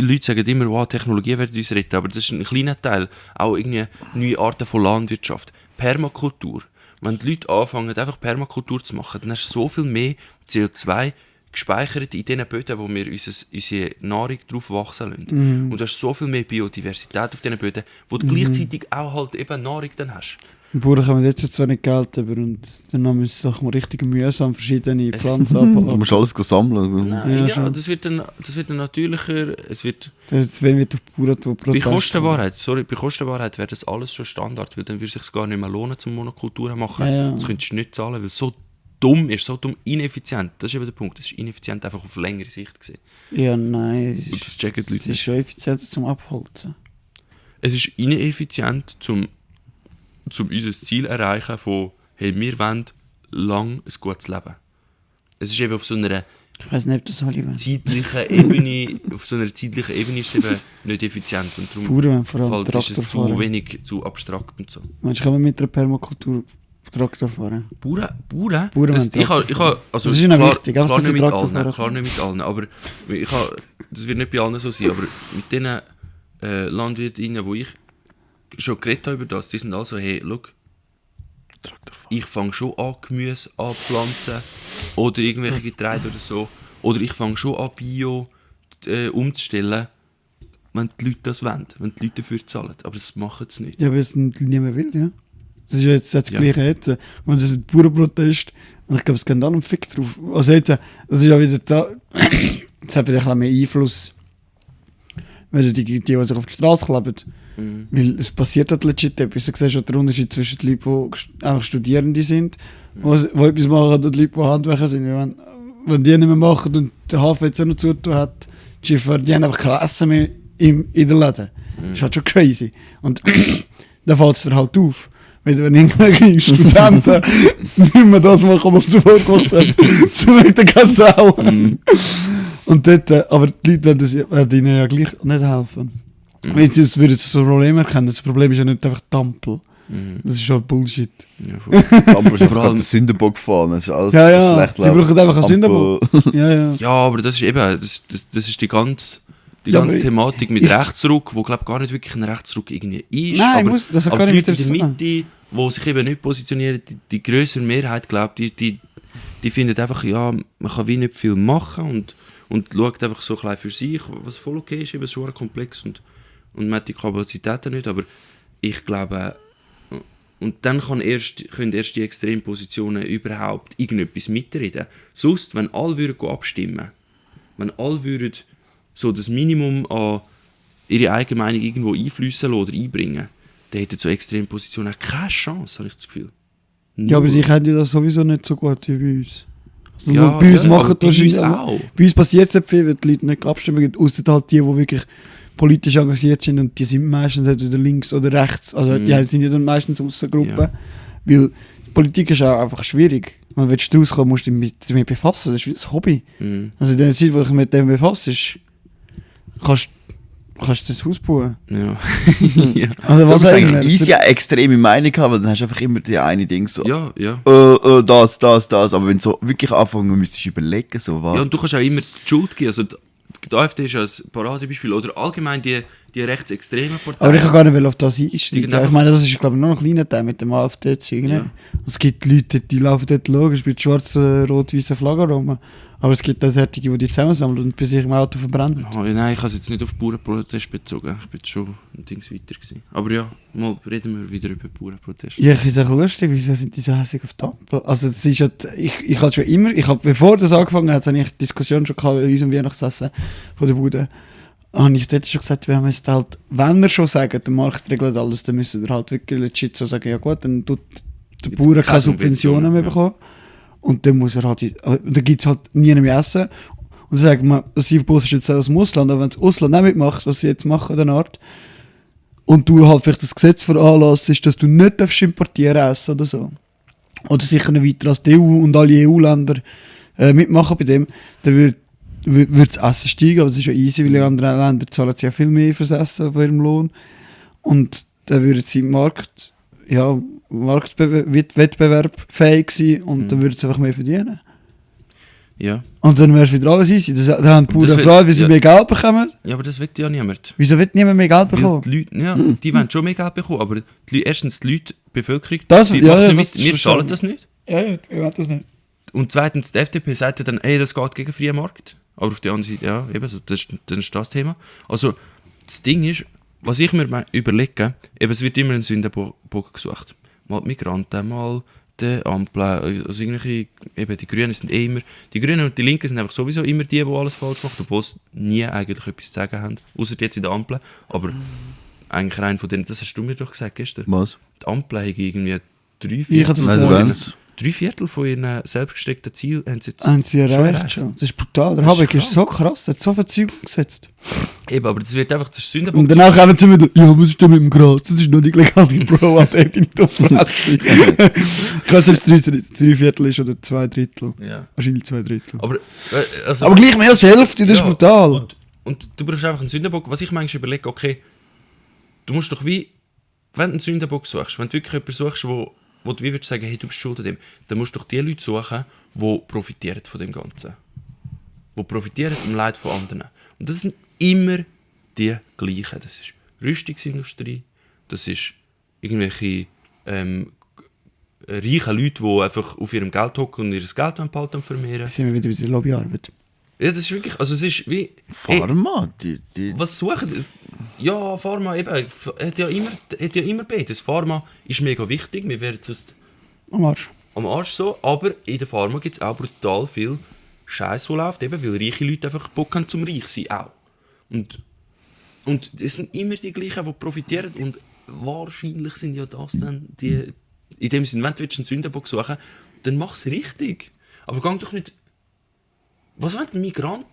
Leute sagen immer, wow, Technologie wird uns retten, aber das ist ein kleiner Teil. Auch irgendwie neue Arten von Landwirtschaft. Permakultur. Wenn die Leute anfangen, einfach Permakultur zu machen, dann hast du so viel mehr CO2 gespeichert in den Böden, wo wir unsere Nahrung drauf wachsen lassen. Und du hast so viel mehr Biodiversität auf diesen Böden, wo du gleichzeitig auch halt eben Nahrung dann hast. Die Bauern kommen jetzt schon zwar nicht Geld über und dann müssen sie doch mal richtig mühsam verschiedene Pflanzen abbauen. Du musst alles sammeln. Ja, Ja, schon. das wird dann natürlicher, es wird... Deswegen wird auf die Bauern die Bei Proteste. Kostenwahrheit wäre das alles schon Standard, weil dann würde es sich gar nicht mehr lohnen, zum Monokulturen machen. Ja, ja. Das könntest du nicht zahlen, weil es so dumm ist, so dumm ineffizient. Das ist eben der Punkt, das ist ineffizient einfach auf längere Sicht gesehen. Ja, nein. Und das checken die Es Leute ist nicht. schon effizienter zum Abholzen. Es ist ineffizient, um unser Ziel zu erreichen von, hey, wir wollen lang ein gutes Leben. Es ist eben auf so einer Ich weiß nicht, ob das alle wollen. zeitlichen Ebene, ist es eben nicht effizient und darum Bauern wollen vor allem ist Traktor es zu fahren. wenig, zu abstrakt und so. Meinst du, kann man mit einer Permakultur Traktor fahren? Bauern? Bauern Das, wollen ich habe, also Das ist ihnen klar, wichtig, einfach, klar, dass nicht sie mit Traktor allen, fahren klar nicht mit allen, aber das wird nicht bei allen so sein, aber mit den Landwirtinnen, wo ich schon geredet habe über das, die sind also, hey, look, ich fange schon an, Gemüse anpflanzen oder irgendwelche Getreide oder so, oder ich fange schon an, Bio umzustellen, wenn die Leute das wollen, wenn die Leute dafür zahlen, aber das machen sie nicht. Ja, weil es niemand will, ja. Das ist ja jetzt das Ja. Gleiche jetzt. Und das ist ein Bauernprotest. Und ich glaube, es geht dann einen Fick drauf. Also jetzt, das ist ja wieder da. Es hat wieder ein bisschen mehr Einfluss. Wenn die sich auf die Straße kleben. Mhm. Weil es passiert halt legit etwas. Du siehst schon den Unterschied zwischen den Leuten, die einfach Studierende sind, die etwas machen, und den Leuten, die Handwerker sind. Weil wenn die nicht mehr machen und der Hafen jetzt auch noch zutun hat, die Schiffer, die haben einfach kein Essen mehr in der Läden. Das ist halt schon crazy. Und dann fällt es dir halt auf. Wenn irgendwelche Studenten nicht mehr das machen, was du vorgemacht hast, zu möchten keine Sau. Und dort, aber die Leute werden ihnen ja gleich nicht helfen. Wenn sie es würden, das Problem erkennen, das Problem ist ja nicht einfach Tampel. Das ist schon Bullshit. Ja, voll. Aber Vor vor allem- allem der Sündenbock fahren, das ist alles Ja, ja, schlecht. sie brauchen einfach einen Sündenbock. Ja, ja. Ja, aber das ist eben, das ist die ganze Ja, aber Thematik mit ich- Rechtsruck, wo glaube gar nicht wirklich ein Rechtsruck irgendwie ist. Nein, aber, das hat aber gar die nicht Leute mit in dem der zu tun. Mitte, die sich eben nicht positionieren, die grössere Mehrheit glaubt, die findet einfach, ja, man kann wie nicht viel machen und schaut einfach so klein für sich, was voll okay ist, eben so komplex und man hat die Kapazitäten nicht, aber ich glaube, und dann können erst die Extrempositionen überhaupt irgendetwas mitreden. Sonst, wenn alle würden abstimmen, wenn alle würden so das Minimum an ihre eigene Meinung irgendwo einfließen lassen oder einbringen, dann hätten so Extrempositionen auch keine Chance, habe ich das Gefühl. Ja, aber Null. sie kennen das sowieso nicht so gut wie bei uns. Also Ja, bei uns ja, machen aber bei uns wahrscheinlich auch. Bei uns passiert es nicht viel, weil die Leute nicht abstimmen, außer halt die wirklich politisch engagiert sind und die sind meistens entweder links oder rechts. Also die sind ja dann meistens Aussengruppen. Ja. Weil Politik ist auch einfach schwierig. Wenn du rauskommen musst du dich damit befassen. Das ist wie ein Hobby. Mhm. Also in der Zeit, wo du dich mit dem befasst, kannst du das Haus bauen. Ja. ja. Also was Was eigentlich? easy ja extreme Meinung haben, weil dann hast du einfach immer die eine Ding so, Ja, ja. das. Aber wenn du so wirklich anfangen müsstest du überlegen, so was. Ja, und du kannst auch immer die Schuld geben. Also die AfD ist ja ein Paradebeispiel. Oder allgemein die rechtsextremen Parteien. Aber ich kann gar nicht auf das einsteigen. Genau. Ich meine, das ist glaube ich nur noch ein kleiner Teil mit dem AfD-Zeug. Ne? Ja. Es gibt Leute, die laufen dort logisch mit schwarzen, rot-weißen Flaggen rum. Aber es gibt auch solche, die zusammensammeln und bei sich im Auto verbrennen. Oh, nein, ich habe es jetzt nicht auf Bauernprotest bezogen. Ich bin schon ein Dings weiter gewesen. Aber ja, mal reden wir wieder über Bauernprotest. Ja, ich finde es auch lustig, wieso sind die so hässlich auf die Ampel? Also das ist ja, ich hatte schon immer, bevor das angefangen hat, habe ich die Diskussion schon gehabt in unserem Weihnachtsessen von der Bude. Habe ich dort schon gesagt, wir haben jetzt halt, wenn er schon sagen, der Markt regelt alles, dann müssen wir halt wirklich legit so sagen, ja gut, dann tut der Jetzt Bauer keine keine Subventionen mehr Subventionen, bekommen. Und dann muss er halt, da gibt es halt nie mehr Essen. Und dann sagen wir, das Bus ist jetzt aus dem Ausland, aber wenn das Ausland nicht mitmacht, was sie jetzt machen, der Art, und du halt vielleicht das Gesetz veranlasst, ist, dass du nicht importieren essen oder so. Oder sicher nicht weiter als die EU und alle EU-Länder mitmachen bei dem, dann würde das Essen steigen, aber das ist ja easy, weil in anderen Ländern zahlen sie ja viel mehr fürs Essen von ihrem Lohn. Und dann würden sie wettbewerbsfähig sein und dann würden sie einfach mehr verdienen. Ja. Und dann wäre es wieder alles easy. Dann haben die Bauern Das Freude, wie sie ja. mehr Geld bekommen. Ja, aber das will ja niemand. Wieso wird niemand mehr Geld Weil bekommen? die Leute, ja, die wollen schon mehr Geld bekommen, aber erstens die Leute, die Bevölkerung, Das- die ja, machen das nicht mit, wir ist zahlen schon- das nicht. Ja, ich weiß das nicht. Und zweitens, die FDP sagt ja dann, ey, das geht gegen freien Markt. Aber auf der anderen Seite, ja, eben so, das ist das Thema. Also, das Ding ist, was ich mir überlege, eben, es wird immer ein Sündenbock gesucht. Mal die Migranten, mal die Ampel, also irgendwelche, eben die Grünen sind immer, die Grünen und die Linken sind einfach sowieso immer die alles falsch machen, obwohl sie nie eigentlich etwas zu sagen haben, außer jetzt in der Ampel. Aber eigentlich rein von denen, das hast du mir doch gesagt gestern, Was? die Ampel haben irgendwie Ich hab das Also, gesagt. wenn's- 3/4 von ihren selbstgesteckten Zielen haben sie jetzt Haben sie schon erreicht schon. Das ist brutal. Der Das ist Habeck ist krank. so krass, der hat so viel Zeug umgesetzt. Eben, aber das wird einfach das Sündenbock. Und danach kommen sie wieder, ja, was ist denn mit dem Gras? Das ist noch nicht legal, Bro, hat er in der Fresse. Ich weiß nicht, ob es 3/4 ist oder 2/3. Ja. Wahrscheinlich 2/3. Aber, also, Aber gleich mehr als die Hälfte, das ist ja, brutal. Und du brauchst einfach einen Sündenbock. Was ich manchmal überlege, okay, du musst doch wie, wenn du einen Sündenbock suchst, wenn du wirklich jemanden suchst, wo du wie würdest sagen, hey, du bist schuld an dem, dann musst du doch die Leute suchen, die profitieren von dem Ganzen. Die profitieren vom Leid von anderen. Und das sind immer die gleichen. Das ist Rüstungsindustrie, das ist irgendwelche reiche Leute, die einfach auf ihrem Geld hocken und ihr Geld behalten und vermehren. Da sind wir wieder bei der Lobbyarbeit. Ja, das ist wirklich, also es ist wie... Pharma, die Was suchen? Ja, Pharma eben, hat ja immer beides. Pharma ist mega wichtig, wir werden sonst Am Arsch. am Arsch so, aber in der Pharma gibt es auch brutal viel Scheiß, der läuft, eben, weil reiche Leute einfach Bock haben zum reich sein, auch. Und es sind immer die gleichen, die profitieren und wahrscheinlich sind ja das dann die, in dem Sinne, wenn du einen Sündenbock suchen, dann mach es richtig. Aber geh doch nicht... Was wenn ein Migrant...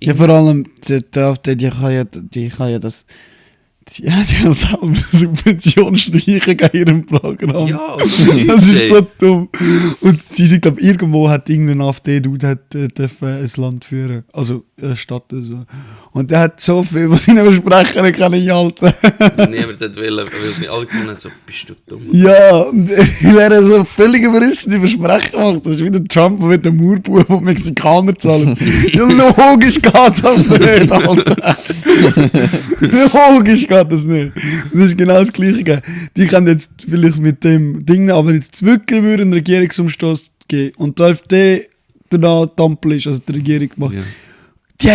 Ja, vor allem, die kann ja das... Die haben ja selber Subventionen streichen in ihrem Programm. Ja, Das ist so dumm. Und sie sind, glaube irgendwo hat irgendein AfD-Dude ein Land führen. Also eine Stadt oder so. Und der hat so viel, was seine Versprechen kann ich halten. Niemand hat wollen, weil es nicht alle gefunden haben, so, bist du dumm. Ja, und weil er so völlig überrissene Versprechen macht. Das ist wieder Trump, der mit dem Maurbub, der Mexikaner zahlen. Ja, logisch geht das nicht, Alter. Logisch geht das nicht. Das ist genau das Gleiche. Die können jetzt vielleicht mit dem Ding, aber jetzt wirklich würde einen Regierungsumstoß geben und die AfD danach Tampel ist, also die Regierung macht. Ja.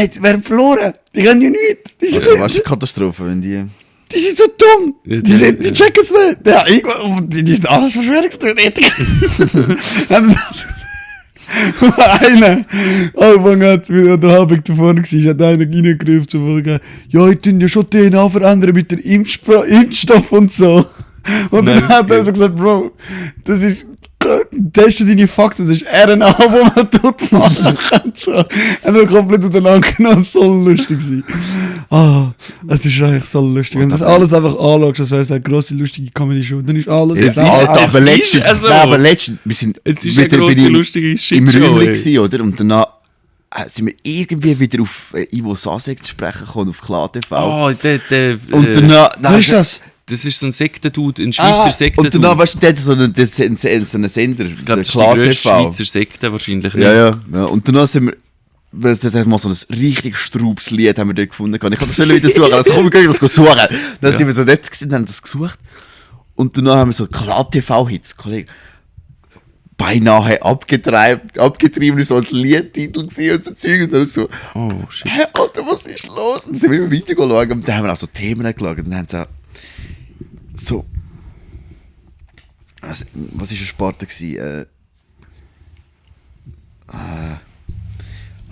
Die werden verloren. Die können ja nichts. Die sind, Ja, was ist eine Katastrophe, wenn die... die sind so dumm. Ja, Die checken es nicht. Ja, die sind alles Verschwörungstheoretiker. Einer angefangen hat, wie der Habeck davon war, hat einer reingerufen, so von, ja, ich tue ja schon DNA verändern mit dem Impfstoff und so. Und dann hat er so gesagt, Bro, das ist, teste deine Fakten, das ist RNA, wo man tut machen kann. So. Und dann komplett auseinander genommen, das soll lustig sein. Ah, es ist eigentlich so lustig. Wenn du das alles einfach anschaust, das heißt, eine grosse, lustige Comedy-Show, dann ist alles... Jetzt ist- aber es letztens, ist also- nein, aber letztens, wir sind Es ist eine wieder bei grosse, dem- lustige im Shitshow, Rühmli ey. gewesen, oder? Und danach sind wir irgendwie wieder auf Ivo Sasek zu sprechen gekommen, auf Klar TV. Oh, Und danach... Wer ist das? das ist so ein Sektendude, ein Schweizer Sektendude. Und danach, weißt du, der hat so einen Sender, ich glaube, das ist die Klar grösste TV. Schweizer Sekte wahrscheinlich. Ja. Und danach sind wir... Das hat mal so ein richtig straubes Lied haben wir dort gefunden. Ich kann das wieder suchen. Also komm, wir gehen das suchen. Dann sind wir so dort gewesen, haben das gesucht. Und danach haben wir so Klar TV-Hits, Kollege. Beinahe abgetrieben, so als Liedtitel gewesen und so Zeug. Und dann so, Oh, shit. hä, Alter, was ist los? Und dann sind wir immer weiter geschaut. Und dann haben wir auch so Themen geschaut. Und dann haben sie so... Was war eine Sparte gewesen?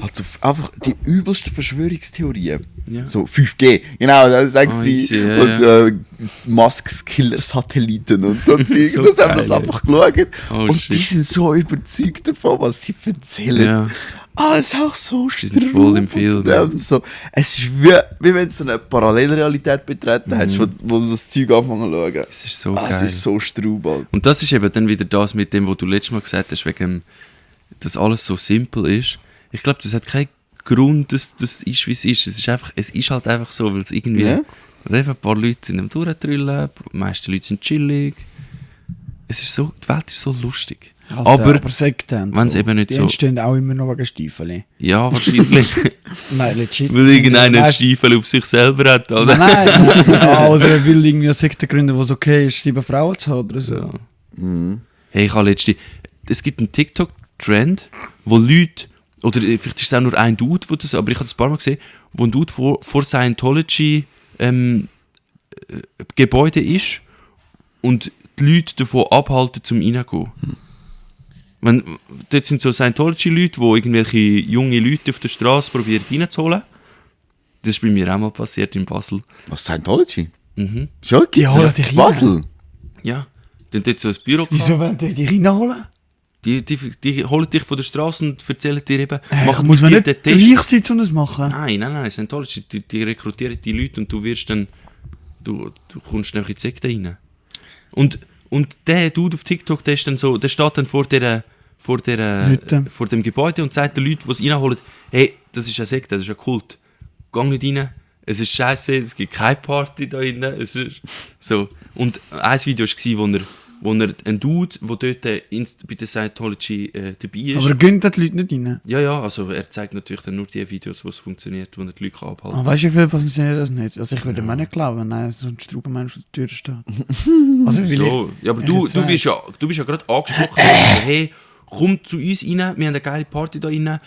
Hat so einfach die übelsten Verschwörungstheorien. Ja. So 5G, genau, das sagen sie. easy, ja, Und Musks Killer-Satelliten und so Zeug. So Das haben wir geil, das einfach geschaut. Oh, und shit. die sind so überzeugt davon, was sie erzählen. Ja. Es ist auch so Die sind voll im strub. Film. Ja, und so. Es ist wie wenn du so eine Parallelrealität betreten hättest, wo du das Zeug anfangen zu schauen. Es ist so Es geil. ist so strub, Alter. Und das ist eben dann wieder das mit dem, was du letztes Mal gesagt hast, wegen dass alles so simpel ist. Ich glaube, das hat keinen Grund, dass das ist, wie es ist. Es ist halt einfach so, weil es irgendwie Ja. ein paar Leute sind am Durchtrüllen, die meisten Leute sind chillig. Es ist so, die Welt ist so lustig. Aber Sekten. wenn's eben nicht die so- entstehen auch immer noch wegen Stiefel. Ja, wahrscheinlich. Nein, legit. Weil irgendeiner einen Weißt- Stiefel auf sich selber hat, oder? Nein, oder er will irgendwie eine Sekte gründen, wo es okay ist, 7 Frauen zu haben oder so. Ja. Hey, ich habe letztens... Es gibt einen TikTok-Trend, wo Leute... Oder vielleicht ist es auch nur ein Dude, wo das, aber ich habe es ein paar Mal gesehen, wo ein Dude vor Scientology Gebäude ist und die Leute davon abhalten, zum reingehen. Dort sind so Scientology-Leute, die irgendwelche junge Leute auf der Straße probieren reinzuholen. Das ist bei mir auch mal passiert in Basel. Was, Scientology? Mhm. Schon? Die Gibt's holen das? dich rein. Basel? Ja. Die haben dort so ein Büro Wieso wollen die dich reinholen? Die holen dich von der Straße und erzählen dir eben, Muss man mit nicht dir den Test. gleich sein, um das zu machen? Nein, Scientology, die rekrutieren die Leute und du wirst dann, du kommst dann in die Sekte rein. Und der Dude auf TikTok, der ist dann so, der steht dann vor dem Gebäude und sagt den Leuten, die es reinholen, hey, das ist eine Sekte, das ist ein Kult. Geh nicht rein, es ist scheiße, es gibt keine Party da drinnen. Es ist so. Und ein Video war, wo er ein Dude, der dort bei der Scientology dabei ist. Aber gehen die Leute nicht rein? Ja, also er zeigt natürlich dann nur die Videos, wo es funktioniert, wo er die Leute abhalten kann. Ah, weißt du, wie viel funktioniert das nicht? Also ich würde mir nicht glauben, nein, so ein Straubenmensch vor der Tür steht. Also will So, ja, aber ich du jetzt bist weiss. ja gerade angesprochen, also, hey, komm zu uns rein, wir haben eine geile Party da rein.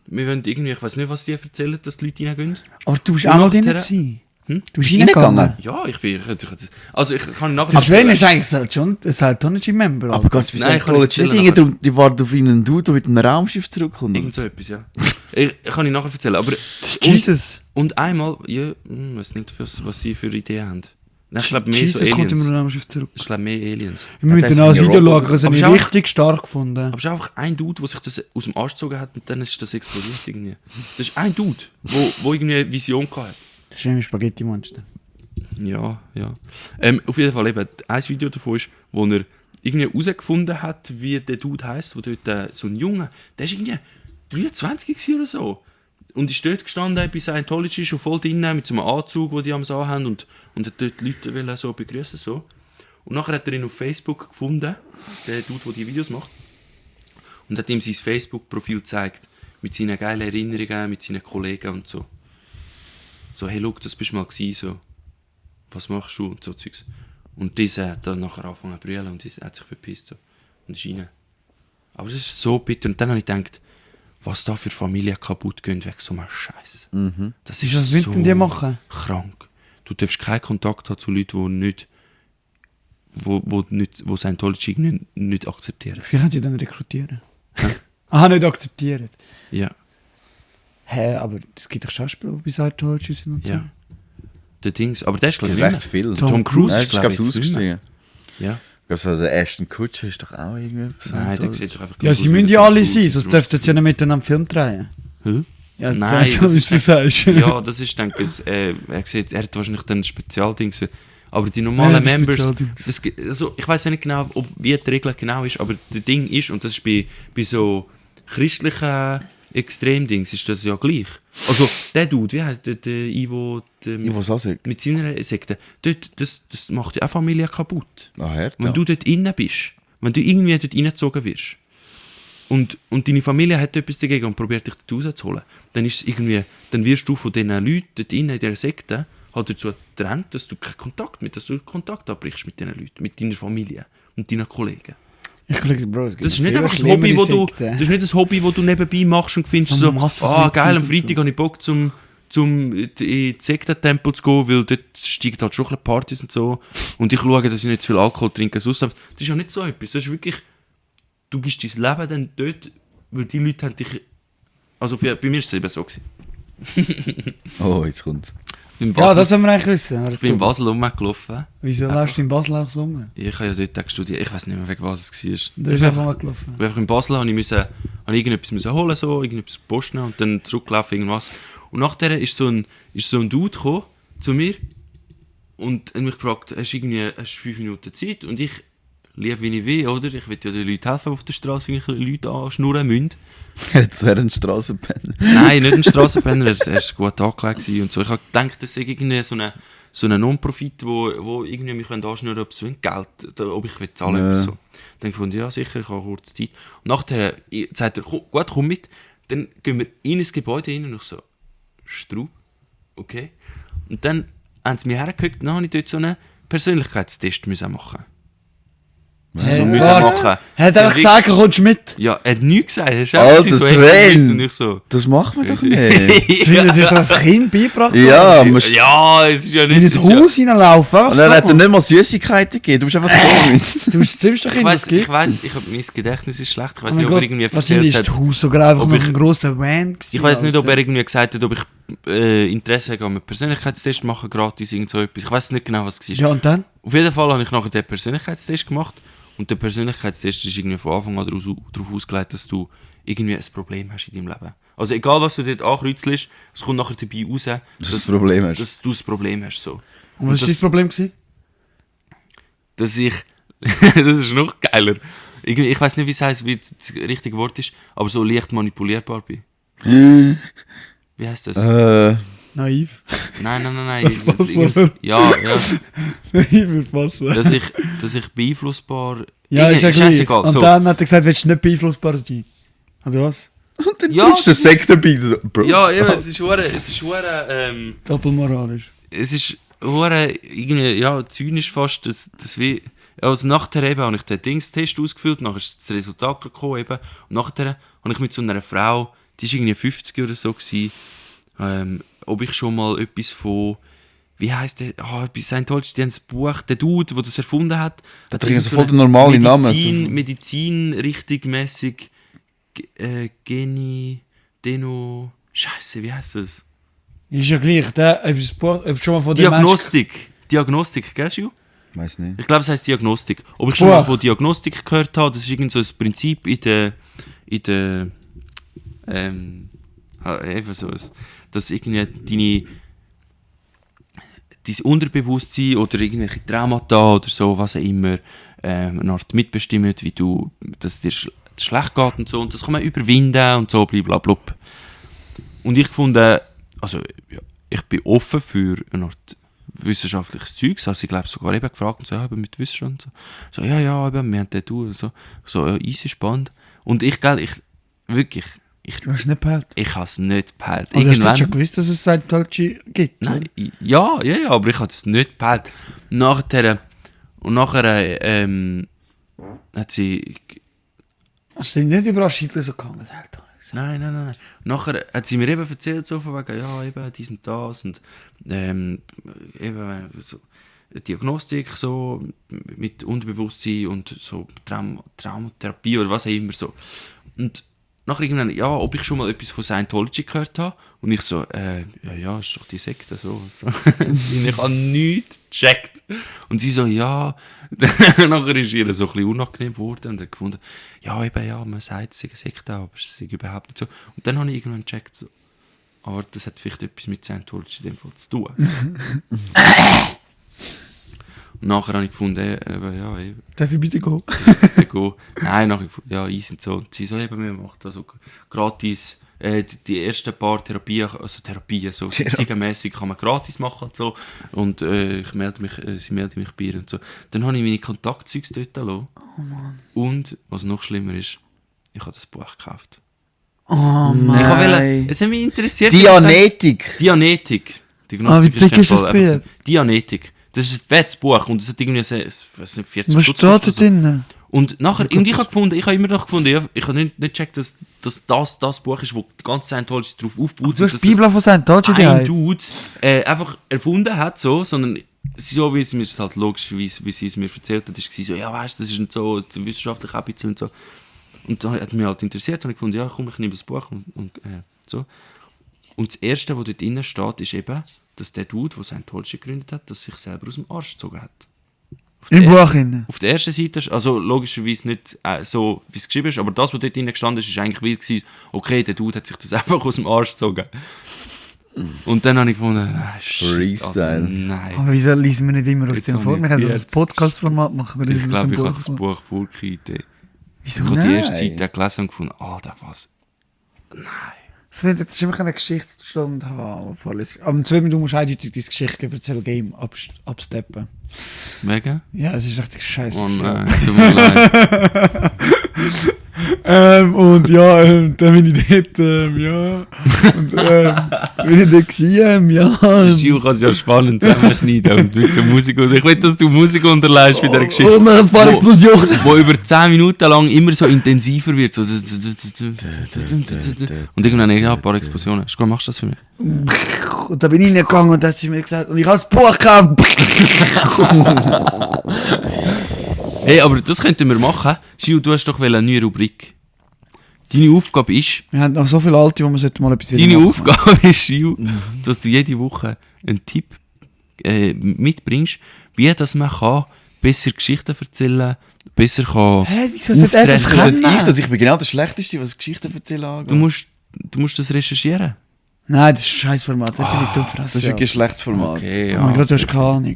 Wir wollen irgendwie, ich weiß nicht, was die erzählen, dass die Leute reingehen. Aber du bist Und auch mal nachher- drin gewesen. Hm? Du bist Reingegangen? reingegangen. Ja, ich kann nachher... Der Sven ist eigentlich schon ein Scientology-Member. Aber Gott, bei Nein, ich kann nicht Scientology nicht erzählen, irgendwie darum, die warten auf einen Dude, der mit einem Raumschiff zurückkommt. Irgend so etwas, ja. Ich kann ich nachher erzählen, aber... Jesus. Und einmal, ja, ich weiß nicht, was sie für Ideen haben. Nein, ich glaube mehr so Jesus kommt Aliens. immer noch Schiff zurück. Ich glaube mehr Aliens. Wir müssen das dann auch ein sind Video ja schauen, Roboter. das habe ich Aber schau- richtig stark gefunden. Aber es ist einfach ein Dude, der sich das aus dem Arsch gezogen hat und dann ist das explodiert irgendwie. Das ist ein Dude, wo irgendwie eine Vision hatte. Das ist nämlich Spaghetti-Monster. Ja. Auf jeden Fall eben, ein Video davon ist, wo er irgendwie herausgefunden hat, wie der Dude heisst, wo dort so ein Junge, der ist irgendwie 23 gewesen oder so. Und ist dort gestanden bei Scientology, schon voll drinnen, mit so einem Anzug, den die am Saal haben und hat dort die Leute wollen so begrüßen so. Und nachher hat er ihn auf Facebook gefunden, der Dude, der die Videos macht, und hat ihm sein Facebook-Profil gezeigt, mit seinen geilen Erinnerungen, mit seinen Kollegen und so. So, hey, look, das bist du mal gewesen, so. Was machst du? Und so Zeugs. Und dieser hat dann nachher angefangen zu brüllen und hat sich verpisst. So. Und ist rein. Aber das ist so bitter. Und dann habe ich gedacht, was da für Familien kaputt gehen wegen so einem Scheiß. Das ist Was so wollen die machen? krank. Du darfst keinen Kontakt haben zu Leuten, die Scientology nicht akzeptieren. Wie können sie dann rekrutieren? Ah, nicht akzeptieren. Ja. Hä, aber es gibt doch Schauspieler, die bei Scientology sind und so. Ja. Der Dings. Aber der ist glaube ich Ja, nicht recht mehr. viel. Tom Cruise Nein, ist glaube ich jetzt nicht mehr. ausgestiegen. Ja. Ich glaube, der Ashton Kutcher ist doch auch irgendwie... Nein, der sieht doch einfach Ja, gleich sie aus müssen wie ja der Tom alle Cruise. sein, sonst dürften sie ja nicht miteinander einen Film drehen. Hä? Ja, Nein, das das ist, ist du sagst. Ja, das ist, denke ich, er hat wahrscheinlich dann ein Spezialdings. Aber die normalen Ja, das Members, Spezialdings. also, ich weiß ja nicht genau, wie die Regel genau ist, aber das Ding ist, und das ist bei so christlichen Extremdings, ist das ja gleich. Also, der Dude, wie heißt der Ivo, Ich weiß auch nicht. mit seiner Sekte, das macht ja auch Familie kaputt. Ah, hart, Wenn ja. du dort innen bist, wenn du irgendwie dort reingezogen wirst und deine Familie hat etwas dagegen und probiert dich dort rauszuholen, dann ist es irgendwie, dann wirst du von diesen Leuten dort innen in dieser Sekte halt dazu gedrängt, dass du keinen Kontakt mit, dass du Kontakt abbrichst mit diesen Leuten, mit deiner Familie und deinen Kollegen. Ich glaube, Bro, es gibt Das ist nicht viel einfach ein Hobby, schlimmere das ist nicht ein Hobby, das du nebenbei machst und findest So so, Massensuizid geil, am und Freitag so. habe ich Bock zum in den Sektentempel zu gehen, weil dort steigen halt schon ein bisschen Partys und so. Und ich schaue, dass ich nicht zu viel Alkohol trinke. Sonst, das ist ja nicht so etwas. Das ist wirklich, du gibst dein Leben dann dort, weil die Leute haben dich Also bei mir war es eben so gewesen. Oh, jetzt kommt's. Ich bin in Ja, Basel, das haben wir eigentlich wissen. ich bin in Basel rumgelaufen. Wieso läufst du in Basel auch so rum? Ich habe ja dort studiert. Ich weiß nicht mehr, wegen was es war. Du bist einfach mal gelaufen. Ich bin einfach in Basel, habe ich irgendetwas müssen holen, so, irgendetwas posten und dann zurückgelaufen, irgendwas. Und nachher ist so ein Dude gekommen zu mir und hat mich gefragt, hast du 5 Minuten Zeit? Und ich, lieb wie ich will, oder? Ich will ja den Leuten helfen, die auf der Straße Leute anschnurren müssen. Jetzt wäre ein Strassenpenner. Nein, nicht ein Strassenpenner, er war gut angelegt und so. Ich habe gedacht, das sei irgendwie so eine Non-Profit, wo irgendwie mich anschnurren, ob es Geld, ob ich zahlen will. Ja. Oder so. Dann fand ich, ja sicher, ich habe kurz Zeit. Und nachher sagt er, gut, komm mit. Dann gehen wir in ein Gebäude rein und ich so, Straub, okay. Und dann haben sie mich hergeguckt und dann habe ich dort so einen Persönlichkeitstest müssen machen. Hey, müssen warte. machen. Er hat Sie einfach haben gesagt, er kommst mit. Ja, er hat nichts gesagt. Er ist Alter, einfach so, Sven! und ich so... Das macht man doch nicht. Sind sich das Kind beigebracht? Ja, man Ja, es ist ja In nicht... das es ist ja- Haus hineinlaufen. Und dann hat er nicht mal Süßigkeiten gegeben. Du bist einfach so. Du stimmst doch Ich in das weiss, mein Gedächtnis ist schlecht. Ich weiss Oh nicht, mein ob er Gott, irgendwie wahrscheinlich erzählt ist hat. das Haus sogar einfach ob noch ich- ein grosser Van gewesen. Ich weiss nicht, ob er Alter. irgendwie gesagt hat, ob ich Interesse habe, einen Persönlichkeitstest machen, gratis, irgend so etwas. Ich weiss nicht genau, was es war. Ja, und dann? Auf jeden Fall habe ich nachher den Persönlichkeitstest gemacht. Und der Persönlichkeitstest ist irgendwie von Anfang an darauf ausgelegt, dass du irgendwie ein Problem hast in deinem Leben. Also egal, was du dort ankreuzelst, es kommt nachher dabei raus, Dass du das Problem hast. dass du das Problem hast. So. Und was war dein Problem gewesen? Dass ich... das ist noch geiler. Ich weiss nicht, wie es heisst, wie das richtige Wort ist, aber so leicht manipulierbar bin. Wie heisst das? Naiv. Nein. Was passt noch? Ja. Naiv würde passen. Dass ich beeinflussbar... Ja, ist ja gleich. scheißegal. Und So. dann hat er gesagt, willst du nicht beeinflussbar sein? Oder was? Und dann Ja, bist du das Sekt dabei. So, Bro. Ja, eben, es ist Doppelmoralisch. es ist irgendwie, ja, zynisch fast, dass wie... Also nachher eben habe ich den Dingstest ausgefüllt, nachher ist das Resultat gekommen eben. Und nachher habe ich mit so einer Frau, die war irgendwie 50 oder so gewesen, ob ich schon mal etwas von... Wie heisst der? Bei Scientology, die haben das Buch, der Dude, der das erfunden hat. Der trinkt so voll den normalen Namen. Medizin richtigmäßig. Scheiße, wie heisst das? Ist ja gleich. Ob schon mal von dem Diagnostik, kennst du? Weiß nicht. Ich glaube, es heisst Diagnostik. Ob ich schon mal von Diagnostik gehört habe, das ist irgend so ein Prinzip eben so, dass irgendwie dein Unterbewusstsein oder irgendwelche Traumata oder so, was auch immer, eine Art mitbestimmt, wie du, dass es dir schlecht geht und so, und das kann man überwinden und so, blablabla. Und ich fand, also, ja, ich bin offen für eine Art wissenschaftliches Zeug, also ich glaube sogar eben gefragt und so, ja, mit Wissenschaft und so, ja, eben, wir haben den du, so, ja, easy, spannend. Und ich habe es nicht gepeilt. Ich habe es nicht gepeilt. Oder hast du schon gewusst, dass es Scientology gibt? Nein, ja, aber ich habe es nicht gepeilt. Nachher hat sie... Hast du nicht überall Scheitel so gehangen? Nein. Nachher hat sie mir eben erzählt, so von wegen, ja, eben, dies und das und eben so Diagnostik, so mit Unterbewusstsein und so Traumatherapie oder was auch immer so. Und nachher irgendwann, ja, ob ich schon mal etwas von Scientology gehört habe. Und ich so, ja, ist doch die Sekte, so. Und ich habe nichts gecheckt. Und sie so, ja. Nachher ist ihr so ein bisschen unangenehm geworden und hat gefunden, ja, eben, ja, man sagt, es sei eine Sekte, aber es sei überhaupt nicht so. Und dann habe ich irgendwann gecheckt, so. Aber das hat vielleicht etwas mit Scientology in dem Fall zu tun. Und nachher habe ich gefunden, ja, eben. Darf ich bitte gehen? Nein, nachher gefunden, ja, easy und so. Und sie so, eben, wir machen da so gratis, die ersten paar Therapien, so ziegenmässig kann man gratis machen und so. Und sie meldet mich bei ihr und so. Dann habe ich meine Kontaktzeugs dort gelassen. Oh Mann. Und, was noch schlimmer ist, ich habe das Buch gekauft. Oh Mann. Ich wollte, es hat mich interessiert. Dianetik. Dianetik. Wie dick ist das Buch? Dianetik. Das ist ein fettes Buch und es hat irgendwie, ich weiß nicht, 40 Was Stutz steht da gekostet. drin? Und nachher, und ich habe immer noch gefunden, ja, ich habe nicht gecheckt, dass das Buch ist, wo die ganze Scientology drauf aufbaut. Du hast dass die Bibel von Scientology ein daheim. Dude einfach erfunden hat, so, sondern so wie sie mir es halt logisch, wie sie es mir erzählt hat, ist so, ja, weißt du, das ist nicht so wissenschaftlich auch ein bisschen und so. Und da hat mich halt interessiert und ich gefunden, ja komm, ich nehme das Buch und so. Und das Erste, was dort drin steht, ist eben, dass der Dude, der Scientology gegründet hat, das sich selber aus dem Arsch gezogen hat. Im Buch hinein. Auf der ersten Seite, also logischerweise nicht so, wie es geschrieben ist, aber das, was dort drin gestanden ist, ist eigentlich wie gewesen, okay, der Dude hat sich das einfach aus dem Arsch gezogen. Und dann habe ich gefunden, Freestyle. Alter, nein. Aber wieso lesen wir nicht immer aus Jetzt dem habe vor? ich Wir können das als jetzt- Podcast-Format machen. Wir Ich lesen aus glaube, dem ich habe Buch. das Buch vorgekriegt. Wieso Ich habe die erste Nein. Seite gelesen und gefunden, was? Nein. Es wird jetzt immer eine Geschichtsstunde haben. Aber in 2 Minuten musst du eindeutig deine Geschichte erzählen, Game absteppen. Wegen? Ja, es ist richtig scheiße. Oh nein, tut mir leid. Und ja, dann bin ich dort, ja. Und bin ich dort gewesen, ja. Schiu kann es ja spannend zusammenschneiden und mit so Musik. Und ich will, dass du Musik unterlegst bei dieser Geschichte. Und ein paar Explosionen. Wo über 10 Minuten lang immer so intensiver wird. So. Und irgendwann, ja, ein paar Explosionen. Ist gut, machst du das für mich? Und da bin ich reingegangen und dann hat sie mir gesagt, und ich habe das Buch gekauft. Hey, aber das könnten wir machen. Schiu, du hast doch eine neue Rubrik. Deine Aufgabe ist, Wir haben noch so viele Alte, wo wir mal etwas wieder deine machen. Aufgabe ist, Schiu, dass du jede Woche einen Tipp mitbringst, wie dass man kann besser Geschichten erzählen, besser kann. Hä, wieso sollte er das Auftreten. können? Ich bin genau der Schlechteste, was Geschichten erzählen angeht. Du musst das recherchieren. Nein, das ist ein scheiß Format. Das finde ich dumm Das ist wirklich ein schlechtes Format. Okay, Oh mein ja. Gott, du hast keine Ahnung.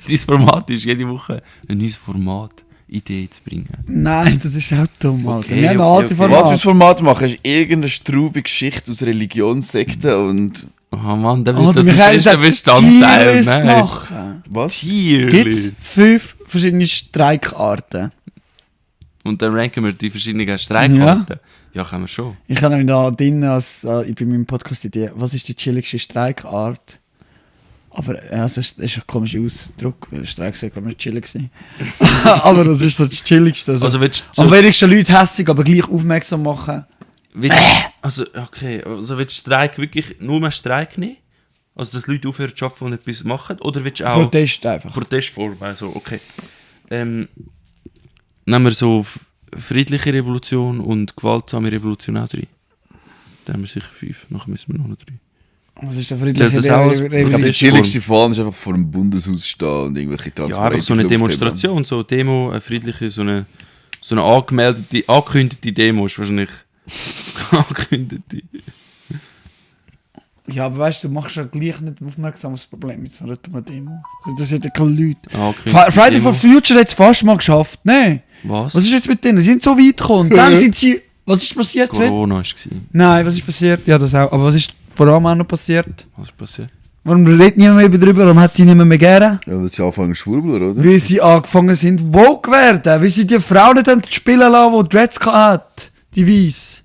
Dein Format ist jede Woche ein neues Format, Idee zu bringen. Nein, das ist auch dumm, Alter. Okay, Wir haben okay, alte okay. Was für ein Formate. Format machen? Ist irgendeine straube Geschichte aus Religionssekten und... Oh Mann, da wird Alter, das wir ein können fester eine Bestandteil. Tierlist Nein. machen. Was? Gibt es Tierli. 5 verschiedene Streikarten? Und dann ranken wir die verschiedenen Streikarten. Ja, können wir schon. Ich habe nämlich da drin, als ich bei meinem Podcast Idee, was ist die chilligste Streikart? Aber also, das ist ein komischer Ausdruck, weil Streik sei, glaube ich, nicht chillig gewesen. Aber das ist so das Chilligste. Also, Also willst du am wenigsten Leute hässig, aber gleich aufmerksam machen. also willst du Streik wirklich nur mehr Streik nehmen? Also dass Leute aufhören zu arbeiten und etwas machen? Oder willst du auch Protest einfach. Protestform? Also, okay. Nehmen wir so friedliche Revolution und gewaltsame Revolution auch 3. Dann haben wir sicher 5. Nachher müssen wir noch 3. Was ist der Zählt friedliche das auch als- Ich glaube, die Protestform. chilligste Form ist einfach vor dem Bundeshaus stehen und irgendwelche Ja, Transparente einfach so eine in die Luft Demonstration, so eine Demo, eine friedliche, so eine angekündigte Demo ist wahrscheinlich angekündigte. Ja, aber weißt du, du machst ja gleich nicht aufmerksam auf das Problem mit so einer dummen Demo. Das sind ja keine Leute. Friday for Future hat es fast mal geschafft, ne? Was? Was ist jetzt mit denen? Sie sind so weit gekommen. Dann sind sie... Was ist passiert? Sven? Corona war. Nein, was ist passiert? Ja, das auch. Aber was ist vor allem auch noch passiert? Was ist passiert? Warum redet niemand mehr darüber? Warum hat sie niemand mehr gerne? Ja, weil sie anfangen schwurbeln, oder? Weil sie angefangen sind, woke werden. Weil sie die Frau nicht haben spielen lassen, die Dreads hat. Die Weiss.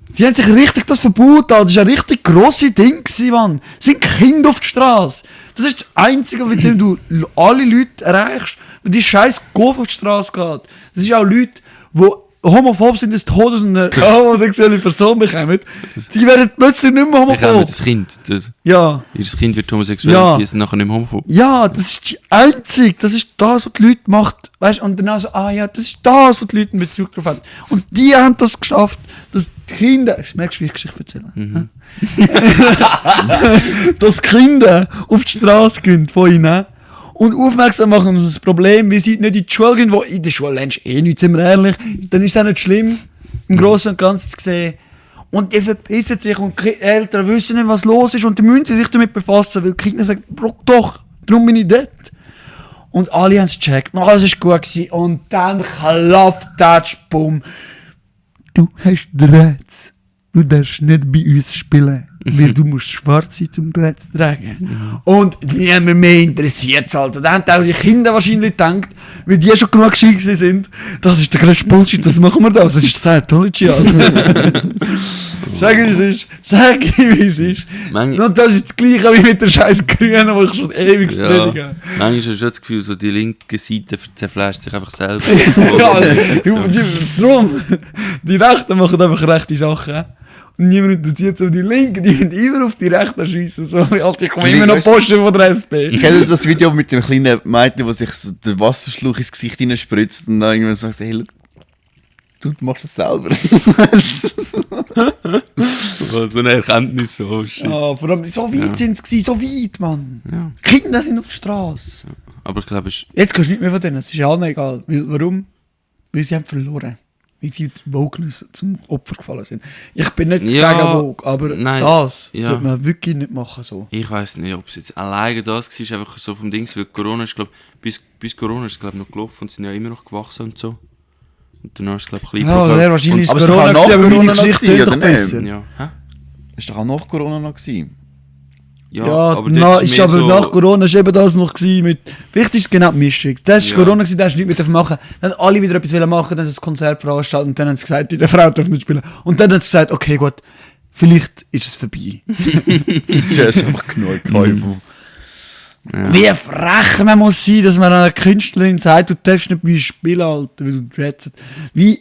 Sie haben sich richtig das verboten. Das war ein richtig grosses Ding, Mann. Es sind Kinder auf der Straße. Das ist das Einzige, mit dem du alle Leute erreichst, wenn die scheiß Golf auf die Straße geht. Das ist auch Leute, die homophob sind, des Todes und eine homosexuelle Person bekommen. Die werden plötzlich nicht mehr Ich habe homophob. das Kind. Ja. Ihr Kind wird homosexuell Ja. und die sind nachher nicht mehr homophob. Ja, das ist die Einzige. Das ist das, was die Leute macht. Weißt, und dann so, ja, das ist das, was die Leute in Bezug darauf haben. Und die haben das geschafft, dass die Kinder, merkst du, wie ich Geschichte erzähle? Dass die Kinder auf die Straße gehen von ihnen und aufmerksam machen auf das Problem, wie sie nicht in die Schule gehen, wo in der Schule lernst du nicht, sind wir ehrlich, dann ist es auch nicht schlimm, im Großen und Ganzen zu sehen. Und die verpissen sich und die Eltern wissen nicht, was los ist und die müssen sich damit befassen, weil die Kinder sagen, Bro, doch, darum bin ich dort. Und alle haben es gecheckt, noch alles war gut gewesen. Und dann klafft der Bumm. Du hast Dreads. Du darfst nicht bei uns spielen, weil du musst schwarz sein, um Dreads zu tragen. Und niemand mehr interessiert es halt. Da haben auch die Kinder wahrscheinlich gedacht, weil die schon genug gescheit sind, das ist der grösste Bullshit, das machen wir da. Das ist Scientology, Alter. Sag ich, wie es ist. Sag ich, wie es ist. Und das ist das Gleiche wie mit der scheiß Grünen, die ich schon ewig predige. Manchmal hast du das Gefühl, so die linke Seite zerfleischt sich einfach selber. Darum, die Rechten machen einfach rechte Sachen. und niemand interessiert so die Linken, die müssen immer auf die Rechten schiessen. So, Alter, ich komme Die immer noch Linken, Posten von der SP. Kennt ihr das Video mit dem kleinen Mädchen, der sich so den Wasserschluch ins Gesicht hineinspritzt und dann irgendwann sagt, hey, look, du machst das selber. So eine Erkenntnis, so shit. Ja, vor allem, so weit sind sie, so weit, Mann. Ja. Kinder sind auf der Straße. Aber ich glaube, es Jetzt kannst du nicht mehr von denen, es ist ja allen egal. Warum? Weil sie haben verloren. Weil sie mit Wokeness zum Opfer gefallen sind. Ich bin nicht Ja, gegen Woke, aber nein, das ja. sollte man wirklich nicht machen so. ich weiß nicht, ob es jetzt alleine das war, einfach so vom Dings, weil Corona ist, glaube bis Corona ist, glaube noch gelaufen und sind ja immer noch gewachsen und so. Und danach ist es, glaube ich, Ja, sehr wahrscheinlich ist aber es Corona kann nach gewesen, aber meine Corona noch Geschichte sein, tönt doch oder nicht? besser. Ja, hä? Ist doch auch nach Corona noch gewesen. Ja, aber na, dort ist mehr aber so- nach Corona ist eben das noch gewesen mit... Wichtig ist genau die Mischung. Das ist Ja. Corona gewesen, da hast du nichts mehr machen. Dann haben alle wieder etwas machen, dann haben sie ein Konzert veranstaltet und dann haben sie gesagt, die Frau darf nicht spielen. Und dann haben sie gesagt, okay gut, vielleicht ist es vorbei. Das ist einfach genug Käufe. Ja. Wie frech man muss sein, dass man einer Künstlerin sagt, du darfst nicht bei uns spielen, Alter, weil du dreadst. Wie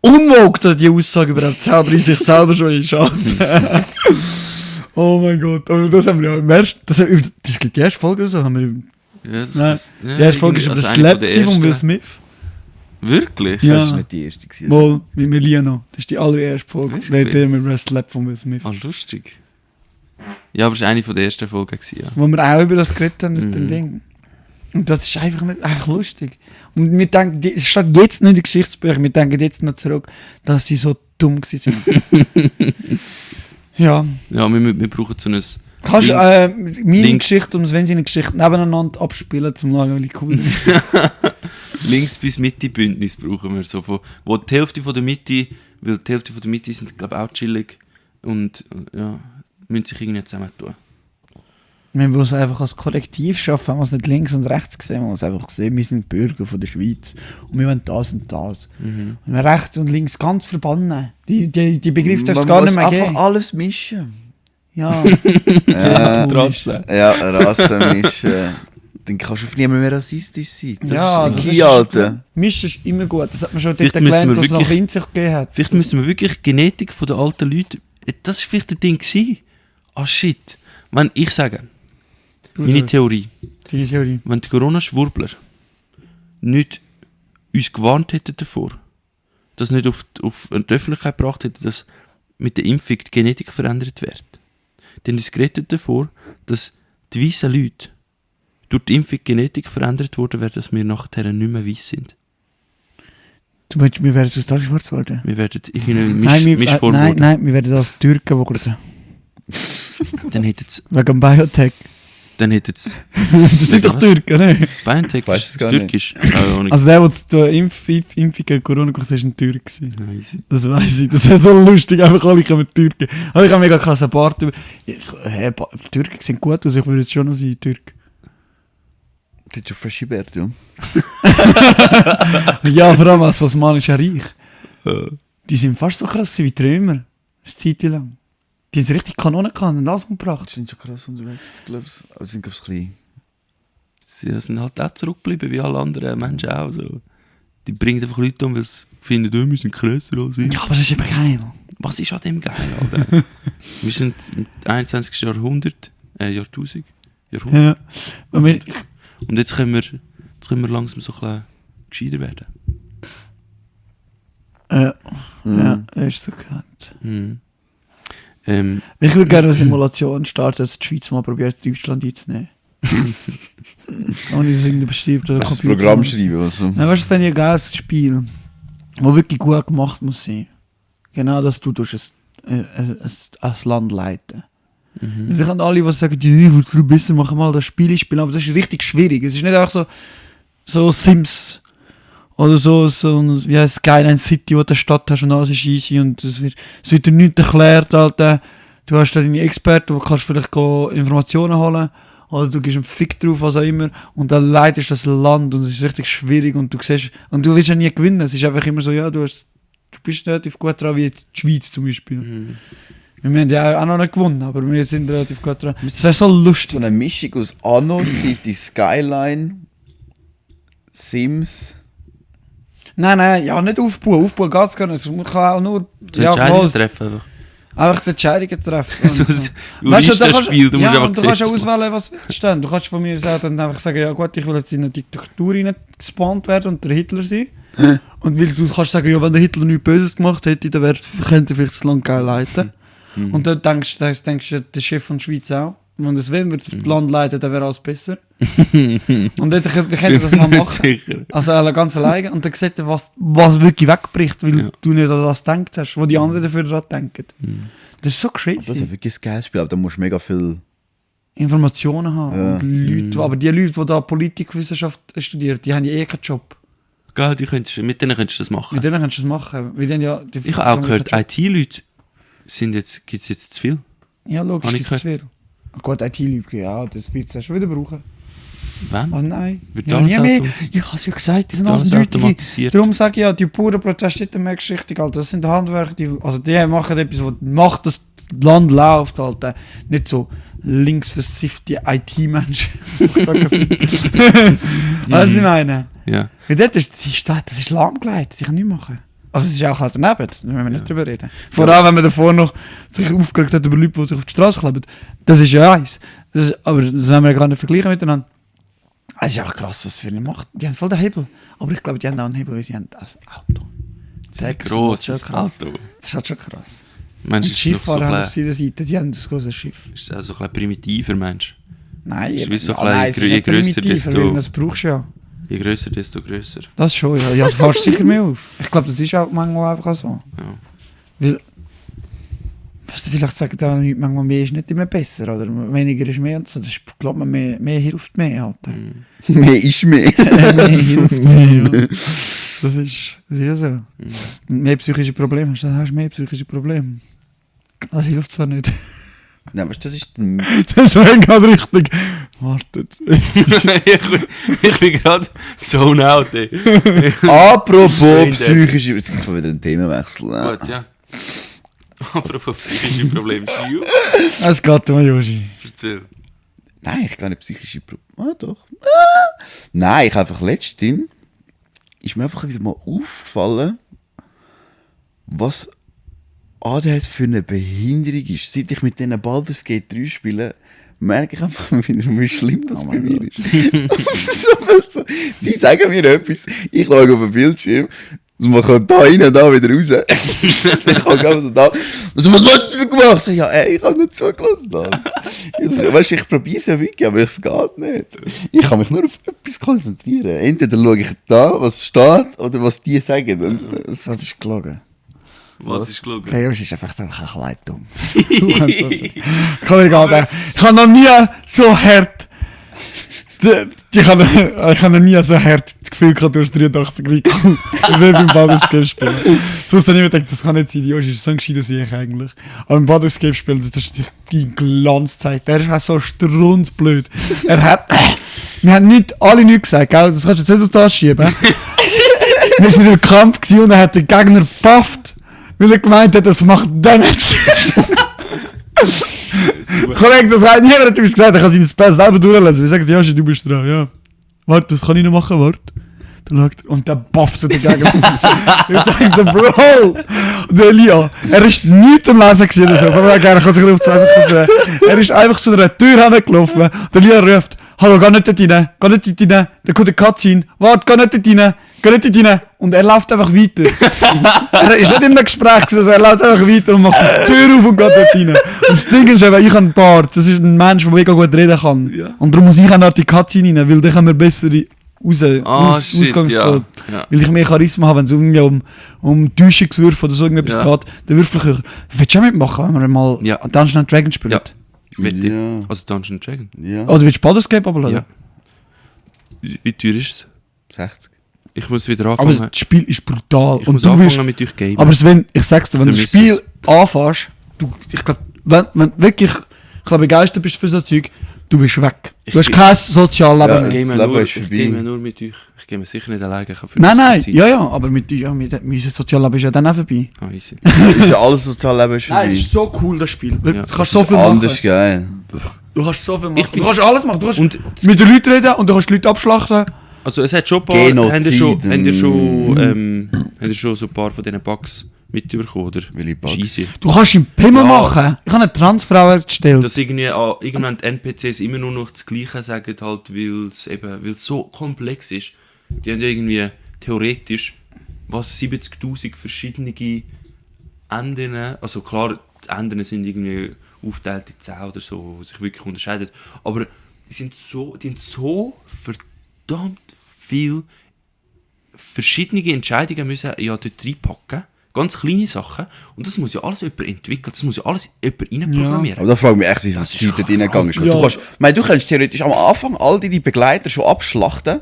unwogt die Aussage überhaupt selber in sich selber schon ist, Alter. Oh mein Gott, aber das haben wir ja im ersten, das ist glaube die erste Folge oder so, haben wir, Ja, das nein, ja, die erste Folge ist aber also der eine Slap von der gewesen von Will ersten. Smith. Wirklich? Ja. Das ist nicht die erste gewesen. Mal, mit Melino, das ist die allererste Folge, Wirklich? der mit dem Slap von Will Smith. Ah, lustig. Ja, aber es war eine von der ersten Folgen, ja. Wo wir auch über das geredet haben mit dem Mhm. Ding. Und das ist einfach nicht einfach lustig. Und wir denken, es steht jetzt nicht in den Geschichtsbüchern, wir denken jetzt noch zurück, dass sie so dumm waren. Ja. Ja, wir brauchen so ein... Kannst du Links- meine links- Geschichte und Sven seine Geschichte nebeneinander abspielen, um zu schauen, wie cool das ist? Links- bis Mitte-Bündnis brauchen wir so. Wo die Hälfte von der Mitte... Weil die Hälfte von der Mitte sind, glaube ich, auch chillig. Und ja, müssen sich irgendwie zusammentun. Wir müssen es einfach als Kollektiv schaffen, wenn wir es nicht links und rechts sehen, wir müssen einfach sehen, wir sind Bürger von der Schweiz und wir wollen das und das. Mhm. Und wir rechts und links ganz verbannen. Die Begriffe darf es Man gar muss nicht mehr einfach geben. alles mischen. Ja. Ja, Trotzdem. ja, Rasse mischen. Dann kannst du auf niemanden mehr rassistisch sein. Das Ja, ist das der ist Key, Alter. Mischen ist immer gut. Das hat man schon Vielleicht dort müssen gelernt, wir was es noch wirklich- in sich gegeben hat. Vielleicht müssen wir wirklich Genetik von den alten Leuten... Das war vielleicht ein Ding gewesen. Ah, shit. Wenn ich sage, meine Theorie, Deine Theorie. wenn die Corona-Schwurbler nicht uns gewarnt hätten davor, das nicht auf die Öffentlichkeit gebracht hätten, dass mit der Impfung die Genetik verändert wird, dann uns gerettet davor, dass die weißen Leute durch die Impfung die Genetik verändert worden wäre, dass wir nachher nicht mehr weiß sind. Du meinst, wir werden aus Deutschland schwarz werden? Wir werden irgendeine Mischform nein, worden. nein, wir werden als Türken werden. Dann hätten sie... Wegen dem Biotech. Das sind doch Was? Türken, ne? BioNTech Weißt ist es gar nicht. türkisch. Keine Ahnung. Also der die Impfung gegen Corona gemacht hat, war ein Türk gewesen. Ja, easy. Das weiss ich, das ist so lustig, einfach alle kommen Türken. Also ich habe mega krassen Bart über. Türken sehen gut aus, ich würde jetzt schon noch sein, Türk. Das ist schon frische Bärte, ja. Ja, vor allem als Osmanischer Reich. Die sind fast so krass wie die Römer. Eine Zeit lang. Die haben richtig Kanonen gehabt und alles Die umgebracht. sind schon krass unterwegs, glaube ich. Aber sie sind, glaube ich, klein. Sie sind halt auch zurückgeblieben, wie alle anderen Menschen auch. So. Die bringen einfach Leute um, weil sie finden, wir sind grösser als ich. Ja, aber das ist eben geil. Was ist an dem geil, Alter? Wir sind im 21. Jahrhundert, Jahrtausend. Jahrhundert. Ja. Und wir, Und jetzt können wir langsam so ein bisschen gescheiter werden. ja, das ist so gehört. Mhm. Ich würde gerne eine Simulation starten, dass die Schweiz mal probiert, Deutschland einzunehmen. Und ich das irgendwie bestimmt oder Das Programm schreiben, also. Nein, weißt du, wenn ich ein geiles Spiel, das wirklich gut gemacht muss sein. Genau, dass du durch ein Land leiten. Mhm. Dann können alle, die sagen, ja, ich würde viel besser machen, mal das Spiel spielen, aber das ist richtig schwierig. Es ist nicht einfach so Sims oder so wie ein Skyline City, wo du eine Stadt hast und alles ist easy und es wird dir nichts erklärt, Alter. Du hast da deine Experten, wo kannst vielleicht Informationen holen oder du gibst einen Fick drauf, was auch immer und dann leitest du das Land und es ist richtig schwierig und du siehst, und du willst ja nie gewinnen, es ist einfach immer so, ja, du bist relativ gut dran, wie die Schweiz zum Beispiel. Mhm. Wir haben ja auch noch nicht gewonnen, aber wir sind relativ gut dran. Es wäre so lustig. So eine Mischung aus Anno, City, Skyline, Sims. Nein, ja, nicht aufbauen. Aufbauen geht es gar nicht. Man kann auch nur... So Ja, Entscheidungen mal, treffen einfach. Einfach die Entscheidungen treffen. So Und ein Weißt Juristenspiel, du musst ja, einfach und du kannst Gesetze auch machen. auswählen, was du willst. Du kannst von mir aus auch dann einfach sagen, ja gut, ich will jetzt in eine Diktatur gespawnt werden und der Hitler sein. Und weil du kannst sagen, ja, wenn der Hitler nichts Böses gemacht hätte, dann könnte er vielleicht das Land geil leiten. Und dann denkst du, der Chef von der Schweiz auch. Wenn das will, wird das Land leiten, dann wäre alles besser. Und dann können das mal machen. Sicher. Also ganz alleine. Und dann sieht er, was wirklich wegbricht, weil du nicht an das gedacht hast, wo die anderen dafür daran denken. Das ist so crazy. Das ist wirklich ein geiles Spiel, aber da musst du mega viel... Informationen haben. Ja. Und Leute, aber die Leute, die da Politikwissenschaft studieren, die haben ja eh keinen Job. Gell, mit denen könntest du das machen. Mit denen kannst du das machen. Weil die haben ja, die Ich habe auch gehört, IT-Leute gibt es jetzt zu viel. Ja, logisch, Habe ich das ist viel. Gut, IT-Leute, ja, das wird es ja schon wieder brauchen. Wem? Oh nein. Wird Ja, alles nie mehr. Ich habe es ja gesagt, die sind alles Leute. automatisiert. Darum sage ich ja, die puren Proteste, die merkst du richtig, Alter. Das sind Handwerker, die machen etwas, was macht, dass das Land läuft, Alter. Nicht so linksversiffte IT-Menschen. Weißt du, was ich meine? Ja. Weil dort ist die Stadt, das ist lahmgelegt, die kann nichts machen. Also es ist auch halt daneben, da müssen wir nicht drüber reden. Vor allem, wenn man davor noch sich aufgeregt hat über Leute, die sich auf die Straße kleben. Das ist ja eins. Aber das wollen wir gar nicht vergleichen miteinander. Es ist auch krass, was für eine Macht. Die haben voll den Hebel. Aber ich glaube, die haben auch einen Hebel, weil sie haben das Auto. Ein grosses krass. Auto. Das ist halt schon krass. Mensch, Und ist die noch so Schifffahrer haben ein auf seiner Seite, die haben das große Schiff. ist auch so ein bisschen primitiver Mensch. Nein, Ist wie so ja, klein, nein, es ist je nicht grösser, primitiv, desto- weil das brauchst du ja. Je grösser, desto grösser. Das schon, ja. Ja, du fährst sicher mehr auf. Ich glaube, das ist auch manchmal einfach so. Ja. Weil, was du vielleicht sagen, da Leute, manchmal mehr ist nicht immer besser, oder weniger ist mehr und so. Das ist, glaub mir, mehr hilft mehr, Alter. Mehr ist mehr. Mehr hilft mehr, ja. Das ist ja so. Und mehr psychische Probleme hast, dann hast du mehr psychische Probleme. Das hilft zwar nicht. Nein, weißt du, das ist... ein- Das wäre gerade richtig. Wartet. ich bin gerade so out, ey. Apropos Schön, psychische... Jetzt gibt es wieder einen Themenwechsel. Ne? Gut, ja. Apropos psychische Probleme, Schiu. Es geht um Joshi. Erzähl. Nein, ich gar nicht psychische Probleme. Ah, doch. Nein, ich einfach letztens... Ist mir einfach wieder mal aufgefallen, was ADHS für eine Behinderung ist. Seit ich mit diesen Baldur's Gate 3 spiele, merke ich einfach wieder, wie schlimm das bei mir ist. So, sie sagen mir etwas, ich schaue auf den Bildschirm, also man kann da rein, da wieder raus. Ich kann so da. Also, was hast du denn gemacht? So, ja, ey, ich habe nicht zugelassen. Weißt du, ich probiere es ja wirklich, aber es geht nicht. Ich kann mich nur auf etwas konzentrieren. Entweder schaue ich da, was steht, oder was die sagen. Und Das ist gelogen. Was ist gelogen? Der Joshi ist einfach ein bisschen dumm. Du kannst das sagen. Ich habe noch nie so hart... Ich habe noch nie so hart das Gefühl gehabt, du hast 83 reingekommen. Wie beim Baldur's Gate spielen. Sonst habe ich immer gedacht, das kann nicht sein, Joshi ist so ein gescheiter Sieg eigentlich. Aber beim Baldur's Gate spielen, das ist die Glanz gezeigt. Der ist auch so strunzblöd. Wir haben nicht, alle nichts gesagt, gell? Das kannst du jetzt nicht auf das schieben. Wir waren wieder im Kampf gewesen und er hat den Gegner gepafft, weil er gemeint hat, das macht Damage. Korrekt, das hat niemand hat uns gesagt, er kann seinen Spell selber durchlesen. Wir sagen, Joshi, du bist dran, ja. Warte, das kann ich noch machen, warte. Dann schaut er, und der bufft so dagegen. Ich denke so, Bro! Und der Elia, er ist nichts am Lesen gewesen oder so, aber er kann sich nicht auf 2 Sachen sehen. Er ist einfach zu einer Tür hingelaufen. Der Elia ruft, hallo, geh nicht dort rein, geh nicht dort rein. Da kommt der Cutscene, warte, geh nicht dort rein, geh nicht dort rein. Und er läuft einfach weiter. Er ist nicht in einem Gespräch gewesen, also er läuft einfach weiter und macht die Tür auf und geht dort rein. Und das Ding ist eben, ich habe einen Bart, das ist ein Mensch, der mega gut reden kann. Ja. Und darum muss ich auch noch die Cutscene rein, weil dann haben wir bessere Shit, Ausgangspunkt. ja. Ja. Weil ich mehr Charisma habe, wenn es irgendwie um Täuschungswürfe oder so irgendetwas Ja. geht, dann würfel ich. Willst du auch mitmachen, wenn wir mal Ja. Dungeons & Dragons spielen? Ja. Wette. Ja. Also Dungeon Dragon. Ja, Oder willst du Baldur's Gate abladen? Ja. Wie teuer ist es? 60. Ich muss wieder Aber anfangen. das Spiel ist brutal. Ich und muss du anfangen wirst, mit euch gamen. aber Sven, ich sag's dir, wenn du das Vermisst Spiel anfängst, ich glaube, wenn wirklich begeistert bist für so Zeug, du bist weg. Du hast bin- kein Sozialleben Ja, mehr. Ich game Das Leben nur, ist ich vorbei. game nur mit euch. Ich game sicher nicht alleine. Ich habe für Nein, das nein, Zeit. ja, aber mit unser Sozialleben ist ja dann auch vorbei. Ah, easy. Ist ja alles Sozialleben ist Nein, vorbei. es ist so cool, das Spiel. Ja, Du das kannst so viel Anders machen. geil. Du kannst so viel Ich machen. Du find's- kannst alles machen. Du kannst Und mit den Leuten reden und du kannst die Leute abschlachten. also es hat schon ein paar, Genozid, habt ihr schon so ein paar von diesen Bugs mitbekommen, oder? Willy Bugs. Ist easy. Du kannst im Pimmel Ja. machen. Ich habe eine Transfrau gestellt. Dass irgendwie irgendwann die NPCs immer nur noch das Gleiche sagen, halt, weil es so komplex ist. Die haben ja irgendwie theoretisch 70'000 verschiedene Enden. Also klar, die Enden sind irgendwie aufgeteilt in 10 oder so, die sich wirklich unterscheiden. Aber die haben so verdammt viele verschiedene Entscheidungen müssen ja dort reinpacken. Ganz kleine Sachen. Und das muss ja alles jemand entwickeln. Das muss ja alles jemand reinprogrammieren. Aber da frage ich mich echt, wie viel Zeit dort reingegangen ist. Ja. Du kannst theoretisch am Anfang all deine Begleiter schon abschlachten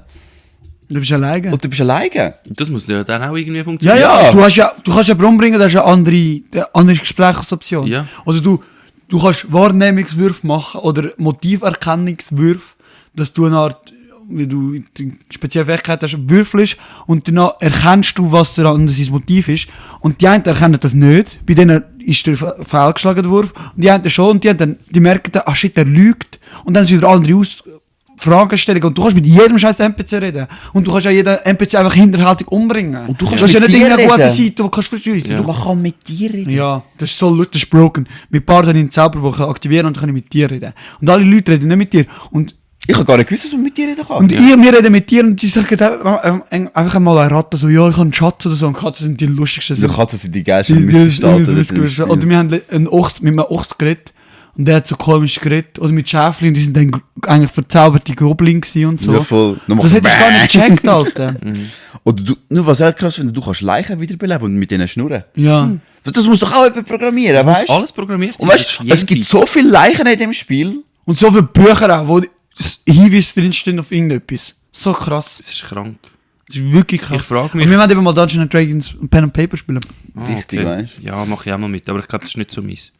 Du bist alleine. und du bist alleine. Das muss ja dann auch irgendwie Ja, funktionieren. ja, du kannst ja umbringen, das ist eine andere Gesprächsoption. Ja. Also du kannst Wahrnehmungswürfe machen oder Motiverkennungswürfe, dass du eine Art, wie du die spezielle Fähigkeit hast, würfelst und dann erkennst du, was der andere sein Motiv ist. Und die einen erkennen das nicht, bei denen ist der fehlgeschlagen, der Wurf, und die einen schon, und die merken dann, shit, der lügt. Und dann sind wieder andere Fragen stellen und du kannst mit jedem scheiß NPC reden. Und du kannst ja jeden NPC einfach hinterhältig umbringen. Und du kannst hast ja mit nicht dir irgendeine gute reden. Seite, die du kannst verschliessen. Ja. Man kann mit dir reden. Ja, das ist so das ist broken. Mit ein paar dann in den Zauberwochen aktivieren und dann kann ich mit dir reden. Und alle Leute reden nicht mit dir. Und Ich habe gar nicht gewusst, dass man mit dir reden kann. Und wir reden mit dir und die sagen einfach einmal eine Ratte, so, ja, ich habe einen Schatz oder so. Und Katzen sind die lustigsten. Die Katzen sind die geilsten. Die- die die- Missgestalten. die- Oder wir haben mit einem Ochs geredet. Und der hat so komisch geredet. Oder mit Schäfli. Und die sind dann eigentlich verzauberte Goblin gewesen und so. Ja, voll. Dann Das machst du hättest du gar nicht gecheckt, Alter. Oder du, nur was auch krass finde, du kannst Leichen wiederbeleben und mit denen schnurren. Ja. Das muss doch auch jemand programmieren, Das muss weißt du? alles programmiert sein. Und weißt du, das ist es gibt jenseits. so viele Leichen in dem Spiel. Und so viele Bücher auch, wo Hinweise drinstehen auf irgendetwas. So krass. Das ist krank. Das ist wirklich krass. Ich frage Und mich. wir werden eben mal Dungeons & Dragons und Pen and Paper spielen. Richtig, weißt du? Ja, mache ich auch mal mit, aber ich glaube, das ist nicht so meins.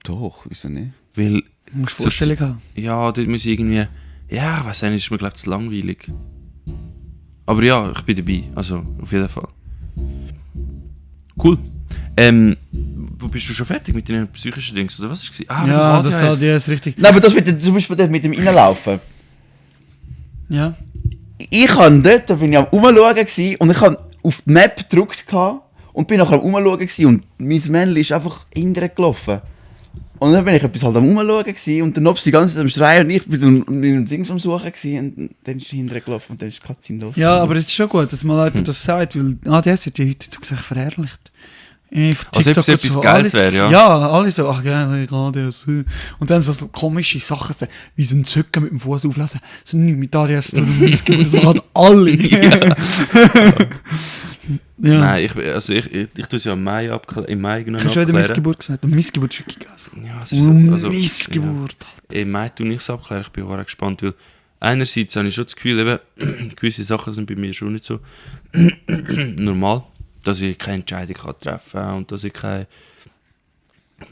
Doch, wieso nicht? Weil, Du musst Vorstellung haben. ja, dort muss ich irgendwie. Ja, weiß nicht, ist mir, glaube ich, zu langweilig. Aber ja, ich bin dabei. Also, auf jeden Fall. Cool. Wo bist du schon fertig mit deinen psychischen Dings? Oder was ist es? Ah, Ja, mit dem das ADHS. ist richtig. Nein, aber das mit, zum Beispiel dort mit dem Reinlaufen. Ja. Ich kann dort, da bin ich am Umschauen gewesen, und ich habe auf die Map gedrückt gehabt und bin nachher am Umschauen gewesen, und mein Männchen ist einfach hinterher gelaufen. Und dann bin ich etwas halt am Umschauen gewesen, und dann ist die ganze Zeit am Schreien und ich bin mit dem Dings am Suchen gewesen, und dann ist sie hinterher gelaufen und dann ist die Katze los. Ja, aber es ist schon gut, dass mal jemand das sagt, weil ADS wird ja heutzutage verherrlicht. Auf Also TikTok etwas so Geiles alle- wäre, ja. Ja, alle so, ach gerne, ich ADS. Und dann so komische Sachen, so, wie so ein Zücken mit dem Fuß auflassen. So nichts mit ADS, du Missgeburt, das machen alle. Ja. Nein, ich tue es ja im Mai im Mai genau Hast du schon wieder abklären. Missgeburt gesagt? Und Missgeburt ist wirklich geil. Ja, es ist so, also, Missgeburt. ja, im Mai tue ich es abklären, ich bin auch gespannt, weil einerseits habe ich schon das Gefühl, eben, gewisse Sachen sind bei mir schon nicht so normal, dass ich keine Entscheidung treffen kann und dass ich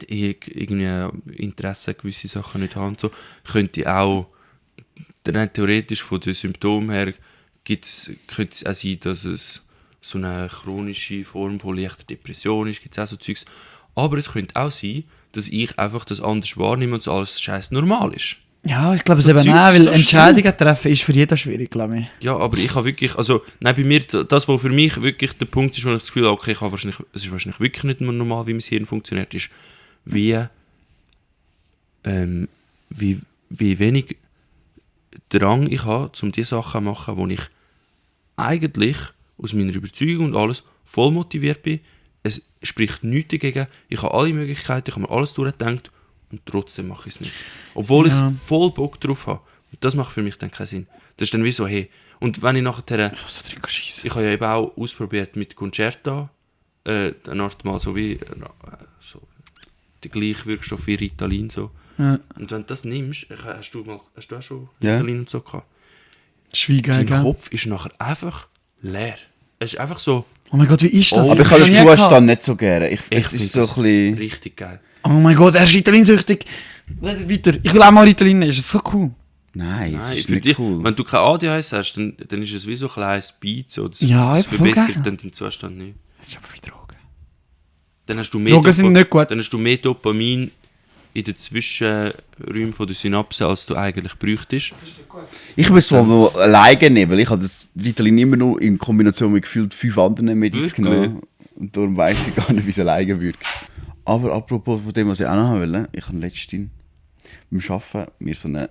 irgendwie Interesse an gewisse Sachen nicht habe und so. Könnte auch, rein theoretisch von den Symptomen her, könnte es auch sein, dass es so eine chronische Form von leichter Depression ist, gibt es auch so Zeugs. Aber es könnte auch sein, dass ich einfach das anders wahrnehme und so alles scheiß normal ist. Ja, ich glaube es So eben Zeugs auch, ist weil so Entscheidungen treffen ist für jeden schwierig, glaube ich. Ja, aber ich habe wirklich, also, nein, bei mir, das, was für mich wirklich der Punkt ist, wo ich das Gefühl habe, okay, es ist wahrscheinlich wirklich nicht mehr normal, wie mein Hirn funktioniert, ist, wie wenig Drang ich habe, um die Sachen zu machen, wo ich eigentlich aus meiner Überzeugung und alles voll motiviert bin. Es spricht nichts dagegen. Ich habe alle Möglichkeiten, ich habe mir alles durchgedacht und trotzdem mache ich es nicht. Obwohl Ja. ich voll Bock drauf habe. Und das macht für mich dann keinen Sinn. Das ist dann wie so, hey, und wenn ich nachher, So drin schießen. ich habe ja eben auch ausprobiert mit Concerta, eine Art mal so wie so der gleiche Wirkstoff wie Ritalin so. Ja. Und wenn du das nimmst, hast du auch schon Ja. Ritalin und so gehabt? Schwiegeil, Dein gell? Kopf ist nachher einfach leer. Es ist einfach so Oh mein Gott, wie ist das? Oh, Aber ich habe den noch nie Zustand gehabt. nicht so gerne. Es find ist so ein bisschen... richtig geil. Oh mein Gott, er ist Ritalin-süchtig. Redet weiter. Ich will auch mal Ritalin nehmen, ist das so cool. Nein, es Nein, ist für nicht dich, cool. wenn du kein ADHS hast, dann ist es wie so ein kleines Beat. So. Das, Ja, das voll verbessert geil. dann den Zustand nicht. Das ist aber wie Drogen. Dann hast du mehr, Drogen sind nicht gut. Dann hast du mehr Dopamin in den Zwischenräumen von der Synapse, als du eigentlich bräuchtest. Ich muss es mal alleine nehmen, weil ich habe das Ritalin immer nur in Kombination mit gefühlt 5 anderen Medis Wirklich? genommen. Und darum weiss ich gar nicht, wie es alleine wirkt. Aber apropos von dem, was ich auch noch wollte, ich habe letztens beim Arbeiten mir so eine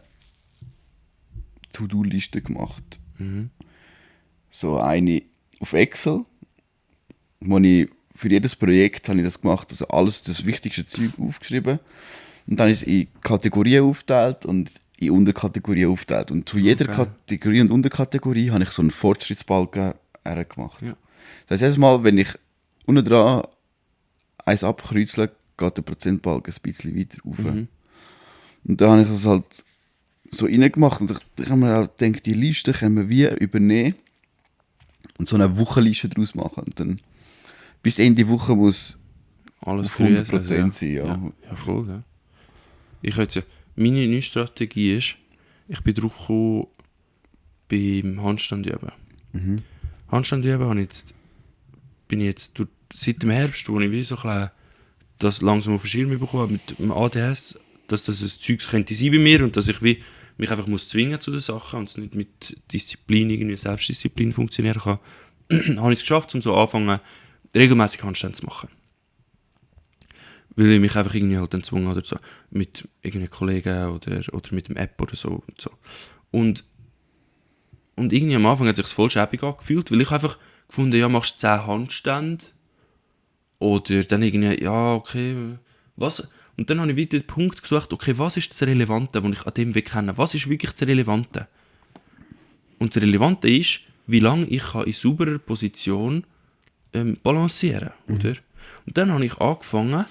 To-Do-Liste gemacht. So eine auf Excel, wo ich für jedes Projekt habe ich das gemacht, also alles das wichtigste Zeug aufgeschrieben und dann ist es in Kategorien aufgeteilt und in Unterkategorien aufgeteilt. Und zu jeder Kategorie und Unterkategorie habe ich so einen Fortschrittsbalken gemacht. Ja. Das heißt, jedes Mal, wenn ich unten dran eins abkreuzle, geht der Prozentbalken ein bisschen weiter rauf. Und da habe ich das halt so reingemacht und ich habe mir halt gedacht, die Liste können wir wie übernehmen und so eine Wochenliste daraus machen. Und dann bis Ende Woche muss Alles auf 100% sein. Ja. Ja, voll, ja. Meine neue Strategie ist, ich bin drauf gekommen beim Handstandüben. Handstandüben bin ich jetzt seit dem Herbst, wo ich wie so ein bisschen das langsam auf den Schirm bekommen mit dem ADHS, dass das ein Zeugs könnte sein bei mir und dass ich wie mich einfach muss zwingen zu den Sachen und es nicht mit Disziplin, irgendwie Selbstdisziplin funktionieren kann, habe ich es geschafft, um so anfangen, regelmäßig Handstände zu machen. Weil ich mich einfach irgendwie halt entzwungen oder so, mit irgendeinen Kollegen oder mit dem App oder so und so. Und irgendwie am Anfang hat sich das voll schäbig angefühlt, weil ich einfach gefunden, ja, machst 10 Handstände oder dann irgendwie, ja, okay, was? Und dann habe ich wieder den Punkt gesucht, okay, was ist das Relevante, was ich an dem Weg kenne? Was ist wirklich das Relevante? Und das Relevante ist, wie lange ich in sauberer Position balancieren kann, oder? Und dann habe ich angefangen,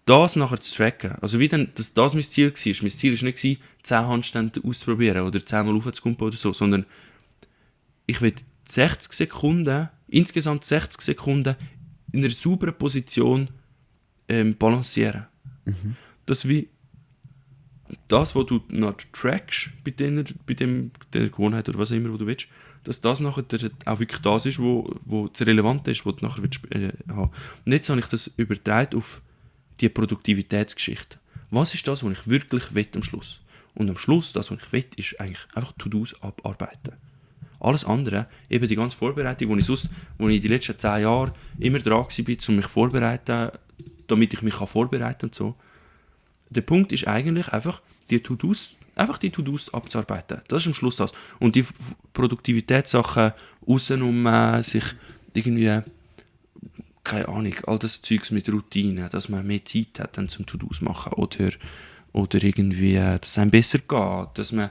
das nachher zu tracken. Also wie dann, dass das mein Ziel war. Mein Ziel war nicht, 10 Handstände auszuprobieren oder 10 Mal aufzukumpen oder so, sondern ich will 60 Sekunden, insgesamt 60 Sekunden in einer sauberen Position balancieren. Das wie das, was du noch trackst bei der Gewohnheit oder was immer, wo du willst, dass das nachher auch wirklich das ist, wo das Relevante ist, was du nachher willst, haben. Und jetzt habe ich das übertragen auf die Produktivitätsgeschichte. Was ist das, was ich wirklich will am Schluss? Und am Schluss, das, was ich will, ist eigentlich einfach To-Dos abarbeiten. Alles andere, eben die ganze Vorbereitung, wo ich die letzten 10 Jahre immer dran war, um mich vorzubereiten, damit ich mich vorbereiten kann und so. Der Punkt ist eigentlich einfach, die To-Dos abzuarbeiten. Das ist am Schluss das. Und die Produktivitätssachen aussen sich irgendwie, keine Ahnung, all das Zeugs mit Routine, dass man mehr Zeit hat, dann zum To-Dos machen oder irgendwie, dass es einem besser geht, dass man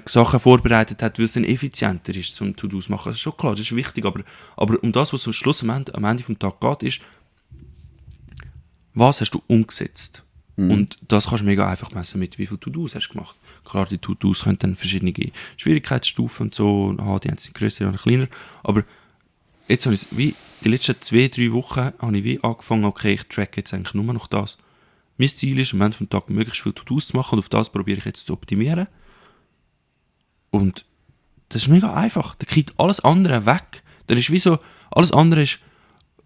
Sachen vorbereitet hat, weil es dann effizienter ist, zum To-Dos machen. Das ist schon klar, das ist wichtig, aber um das, was am Schluss am Ende vom Tag geht, ist, was hast du umgesetzt? Und das kannst du mega einfach messen mit, wie viele To-Dos hast du gemacht. Klar, die To-Dos können dann verschiedene Schwierigkeitsstufen und so haben, die sind grösser oder kleiner, aber jetzt habe ich wie die letzten 2-3 Wochen habe ich wie angefangen, okay, ich tracke jetzt eigentlich nur noch das. Mein Ziel ist, am Ende des Tages möglichst viele To-Dos zu machen und auf das probiere ich jetzt zu optimieren. Und das ist mega einfach. Da kriegt alles andere weg. Da ist wie so, alles andere ist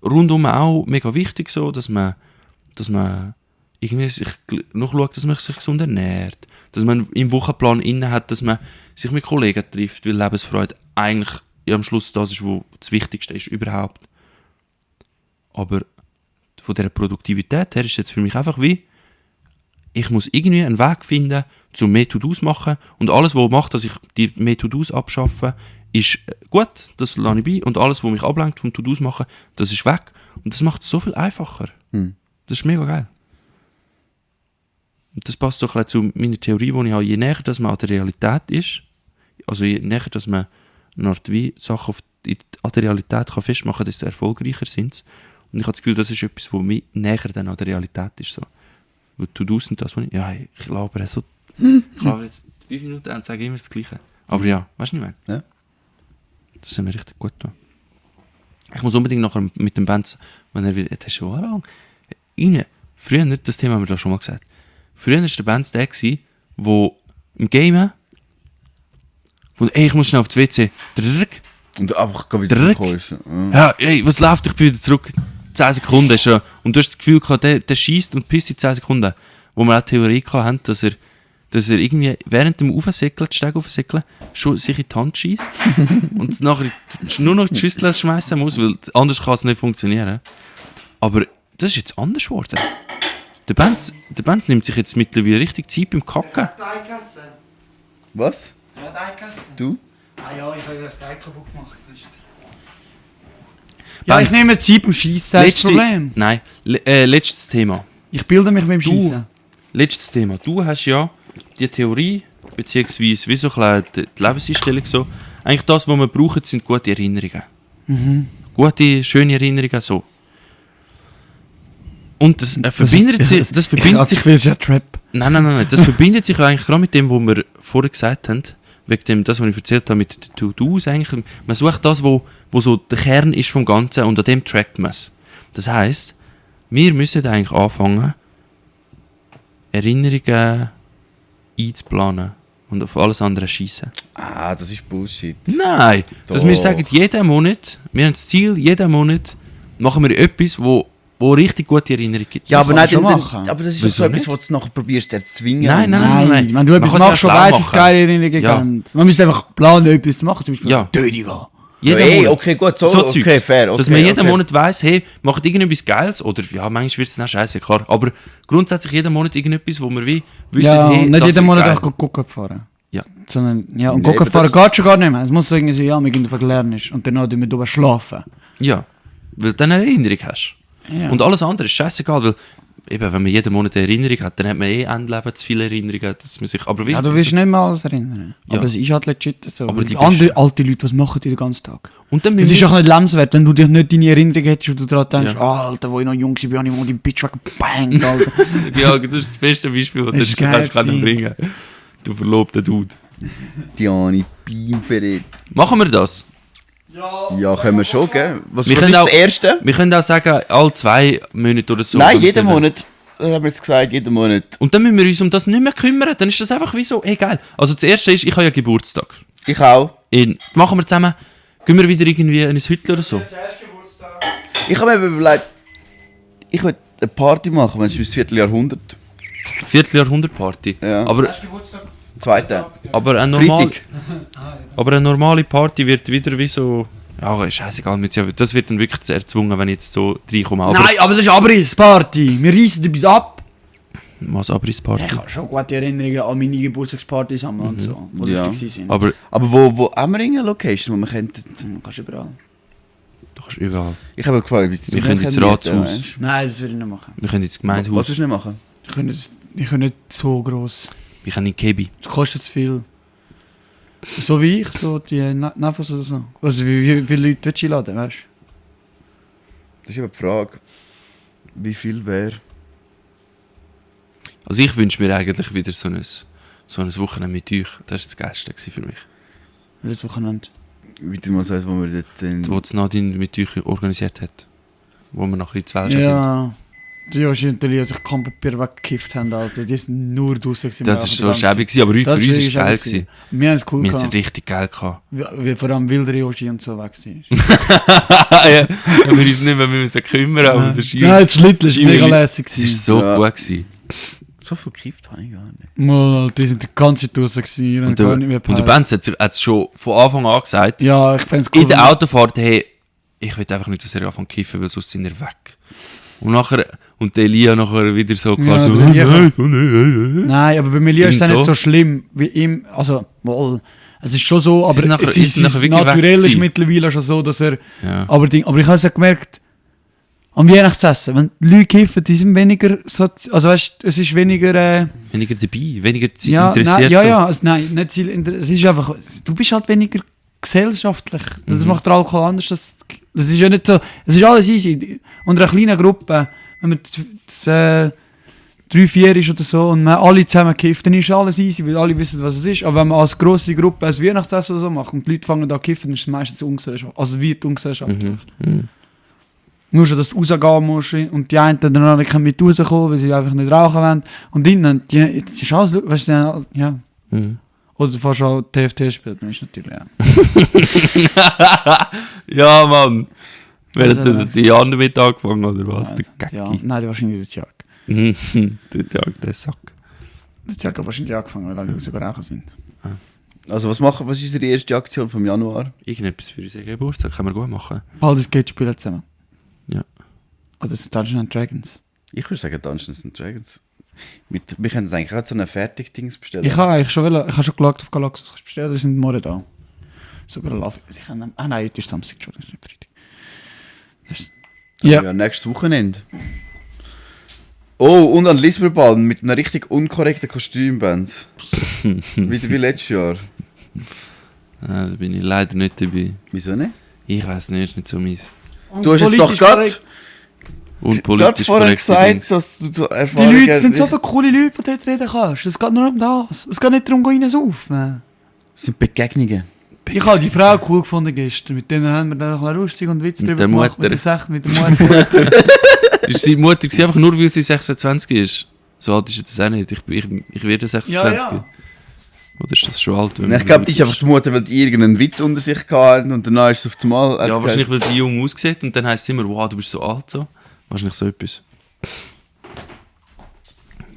rundum auch mega wichtig, so, dass man irgendwie sich noch schaut, dass man sich gesund ernährt. Dass man im Wochenplan inne hat, dass man sich mit Kollegen trifft, weil Lebensfreude eigentlich am Schluss das ist, was das Wichtigste ist überhaupt. Aber von dieser Produktivität her ist jetzt für mich einfach wie, ich muss irgendwie einen Weg finden, zum mehr To-Dos machen und alles, was macht, dass ich die mehr To-Dos abschaffe, ist gut, das lasse ich bei und alles, was mich ablenkt vom To-Dos machen, das ist weg und das macht es so viel einfacher. Das ist mega geil. Und das passt so ein bisschen zu meiner Theorie, die ich habe, je näher dass man an der Realität ist, also je näher dass man wie Sachen an der Realität kann festmachen kann, desto erfolgreicher sind sie. Und ich habe das Gefühl, das ist etwas, was mir näher dann an der Realität ist. So. Weil To-Dos sind das, was ich labere jetzt 5 Minuten und sage immer das Gleiche. Aber ja, weißt du nicht mehr? Ja. Das sind wir richtig gut da. Ich muss unbedingt nachher mit dem Benz, wenn er wieder, das ist schon lang. Früher, das Thema haben wir da schon mal gesagt, früher war der Benz der, der im Game von ich muss schnell auf das WC. Und einfach wieder zurückkommen. Ja, ey, was läuft? Ich bin wieder zurück. 10 Sekunden schon. Und du hast das Gefühl gehabt, der schießt und pisst in 10 Sekunden. Wo wir auch Theorie hatten, dass er dass er irgendwie während dem Aufsäckeln, Steg aufsäckeln, schon sich in die Hand schießt und es nachher nur noch die Schüssel schmeißen muss, weil anders kann es nicht funktionieren. Aber das ist jetzt anders geworden. Der Benz nimmt sich jetzt mittlerweile richtig Zeit beim Kacken. Was? Ja, die Kasse. Du? Ah ja, ich habe das Teig kaputt gemacht. Ja, ich Benz, nehme Zeit beim Schiessen, das ist das Problem. Nein, letztes Thema. Ich bilde mich beim Schiessen. Letztes Thema. Du hast ja die Theorie, beziehungsweise wie so ein bisschen die Lebenseinstellung so. Eigentlich das, was wir brauchen, sind gute Erinnerungen. Gute, schöne Erinnerungen, so. Und das verbindet sich... Das verbindet sich... Ich will ja Trap. Nein. Das verbindet sich eigentlich gerade mit dem, was wir vorher gesagt haben. Wegen dem, das, was ich erzählt habe mit den To-Dos eigentlich. Man sucht das, wo so der Kern ist vom Ganzen und an dem trackt man es. Das heisst, wir müssen eigentlich anfangen, Erinnerungen einzuplanen und auf alles andere schießen. Ah, das ist Bullshit. Nein! Dass wir Doch. sagen, jeden Monat, wir haben das Ziel, jeden Monat machen wir etwas, wo richtig gute Erinnerung gibt. Ja, Das aber kann man nein, schon dann- machen. aber das ist Wieso so etwas, nicht? was du nachher probierst zu erzwingen. Nein. Wenn du Man etwas kann es machst, schon auch schlau weißt, dass es machen. geile Erinnerungen Ja. gibt. Man müsste einfach planen, etwas zu machen. Zum Beispiel Ja. Tötung gehen. Jeden Hey, Monat. okay, gut, so, So okay, Zeugs. fair. Okay, Dass man jeden okay. Monat weiss, hey, macht irgendetwas Geiles, oder ja, manchmal wird es dann scheiße, klar, aber grundsätzlich jeden Monat irgendetwas, wo wir wie wissen, Ja, hey, und nicht das jeden wird Monat geil. auch gucken fahren. Ja. Sondern, ja, und Nee, gucken aber fahren das- geht schon gar nicht mehr. Es muss so irgendwie so, ja, wir gehen auf lernen und dann tun wir drüber schlafen. Ja, weil du eine Erinnerung hast. Ja. Und alles andere ist scheißegal, weil eben, wenn man jeden Monat eine Erinnerung hat, dann hat man Endleben zu viele Erinnerungen, dass man sich, aber wie, Ja, du willst nicht mehr alles erinnern. Ja. Aber es ist halt legit so. Aber Weil die andere besten- alte Leute, was machen die den ganzen Tag? und dann Das müssen ist wir- auch nicht lebenswert, wenn du dich nicht deine Erinnerung hättest und du daran denkst, Ja. Alter, wo ich noch jung war, habe ich mal die Bitch weggebangt, Alter. ja, das ist das beste Beispiel, das du Ist geil kannst gewesen. bringen. Du verlobter Dude. Diani Pimperet. Machen wir das? Ja, können wir schon, gell? Was Wir ist können das auch- Erste? Wir können auch sagen, alle 2 Monate oder so. Nein, wenn wir es jeden nicht Monat. Das haben wir jetzt gesagt, jeden Monat. Und dann müssen wir uns um das nicht mehr kümmern. Dann ist das einfach wie so, hey geil. Also das erste ist, ich habe ja Geburtstag. Ich auch. Machen wir zusammen, gehen wir wieder irgendwie in ein Hüttel oder so. Ich habe mir überlegt, ich will eine Party machen, wenn es fürs Vierteljahrhundert. Vierteljahrhundert-Party. Ja. Aber, Zweite. aber, eine normale Party wird wieder wie so... Ja, scheißegal. Das wird dann wirklich erzwungen, wenn ich jetzt so reinkomme. Aber Nein, aber das ist Abrissparty. Wir reissen etwas ab. was Abrissparty? Ich habe schon gute Erinnerungen an meine Geburtstagspartys und so, die Ja. lustig waren. Aber Aber wo haben wir eine Location, wo wir könnten... Du kannst überall. du kannst überall. Ich habe gefragt, wie es Wir können ins Ratshaus. Nein, das würde ich nicht machen. Wir können ins Was Gemeindehaus. willst du nicht machen? Ich kann nicht so gross. Wir können in Kebi. Das kostet zu viel. So wie ich, so die Nefas oder so. Also wie viele Leute willst du einladen, weißt du? Das ist eben die Frage. Wie viel wäre... Also ich wünsche mir eigentlich wieder so ein Wochenende mit euch. Das war das Geilste gewesen für mich. Das Wochenende. Wie du mal sagst, wo wir dort... Wo es Nadine mit euch organisiert hat. Wo wir noch ein bisschen zu Welscha sind. Ja. Die Joshi und die sich Kampfpapier weggekifft haben, Alter. Die sind nur draussen gewesen. Das war so schäbig, gewesen, aber für uns war es geil. Gewesen. Wir haben es cool Wir haben es gehabt. richtig geil gehabt. Wie vor allem wilder Joshi und so weg war. Ja, wenn wir uns nicht mehr müssen kümmern um den Ski. Ja, das Schlittel ist Ski- mega lässig. Es war so Ja. gut. Gewesen. So viel gekifft habe ich gar nicht. Mal, die sind die ganze Zeit draussen gewesen. Und gar nicht mehr der gepeilt. Benz hat es schon von Anfang an gesagt, Ja, ich fände es cool. in der Autofahrt, hey, ich will einfach nicht, dass er anfängt zu kiffen, weil sonst sind wir weg. Und nachher, und der Elia nachher wieder so klar Ja, so, der Elia kann- nein, Nein, aber bei Melia ist es Irgendwie nicht so. so schlimm wie ihm. Also, wohl. Es ist schon so, aber ist nachher- es ist ist nachher wirklich weg naturell ist gewesen. mittlerweile schon so, dass er. Ja. Aber ich habe es ja gemerkt, am Weihnachtsessen, wenn Leute kiffen, die sind weniger. Also weißt du, es ist weniger. Weniger dabei, weniger Ja, interessiert. nein, ja, so. ja. Also, nein, nicht es ist einfach. Du bist halt weniger gesellschaftlich. Das macht der Alkohol anders. Das ist ja nicht so. Es ist alles easy. Unter einer kleinen Gruppe, wenn man 3, 4 ist oder so und man alle zusammen kifft, dann ist alles easy, weil alle wissen, was es ist. Aber wenn man als grosse Gruppe ein Weihnachtsessen oder so macht und die Leute fangen an zu kiffen, dann ist es meistens ungesellschaftlich. Also wird ungesellschaftlich. Nur schon, dass du rausgehen musst und die einen dann nicht mit rauskommen, weil sie einfach nicht rauchen wollen. Und innen, das ist alles, weißt du, ja. Mhm. Oder du fährst auch TFT spielen, dann ist natürlich, ja. Ja, Mann. Während Also, das die Jan damit angefangen oder was? Der Ja, Gacki. nein, wahrscheinlich der Jack. Der Tag, der Sack. Das hat ja wahrscheinlich angefangen, weil alle sogar rauchen sind. Also was ist unsere erste Aktion vom Januar? Irgendetwas für unseren Geburtstag können wir gut machen. Baldur's Gate spielen zusammen. Ja. Oder das Dungeons & Dragons. Ich würde sagen Dungeons & Dragons. Wir können eigentlich auch so eine Fertigdings bestellen. Ich habe eigentlich schon geschaut auf Galaxus. Kannst du bestellen, die sind morgen da. Sogar Love. Nein, heute ist Samstag schon, das ist nicht Freitag. Ja, nächstes Wochenende. Oh, und an Lisbon mit einer richtig unkorrekten Kostümband. Wieder wie letztes Jahr. Da bin ich leider nicht dabei. Wieso nicht? Ich weiß nicht, ist nicht so meins. Du hast jetzt doch gerade Unpolitisch vorher korrekte gesagt, Dings. dass du so Die Erfahrungen... Leute sind so viele coole Leute, die dort reden kannst. Es geht nur um das. Es geht nicht darum, rein saufen. Das sind Begegnungen. Ich habe die Frau cool gefunden gestern. Mit denen haben wir dann noch ein lustig und Witz Mit drüber der gemacht. Mutter. Mit der Mutter. Ist sie mutig gewesen, einfach nur weil sie 26 ist? So alt ist das auch nicht. Ich werde 26. Ja. Oder ist das schon alt? Wenn Ich man glaube, die alt ist einfach die Mutter, weil die irgendeinen Witz unter sich hatten und danach ist es auf einmal... Ja, wahrscheinlich, weil sie jung aussieht und dann heisst es immer, wow, du bist so alt so. Wahrscheinlich so etwas.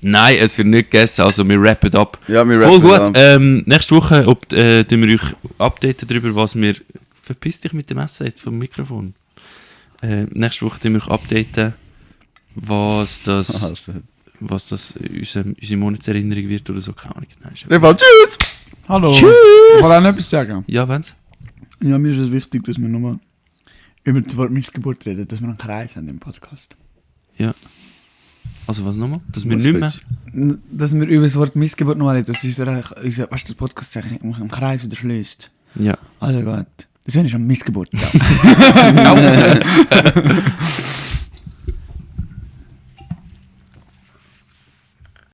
Nein, es wird nicht gegessen, also wir rappen ab. Ja, wir Voll rappen gut. Nächste Woche tun wir euch updaten darüber, was wir... Verpiss dich mit dem Essen jetzt vom Mikrofon. Nächste Woche tun wir euch updaten, was das unsere Monatserinnerung wird oder so. Keine Ahnung. Nein, ist Ja, tschüss! Hallo. Tschüss! Ich wollte auch noch etwas sagen. Ja, wenn's? Ja, mir ist es wichtig, dass wir nochmal über das Wort Missgeburt reden, dass wir einen Kreis haben im Podcast. Ja. Also was nochmal? Dass wir nicht mehr... Dass wir über das Wort Missgeburt nochmal reden, dass unser weißt du, das Podcast sich im Kreis wieder schließt. Ja. Also gut. Das ist eine Missgeburt. Ja.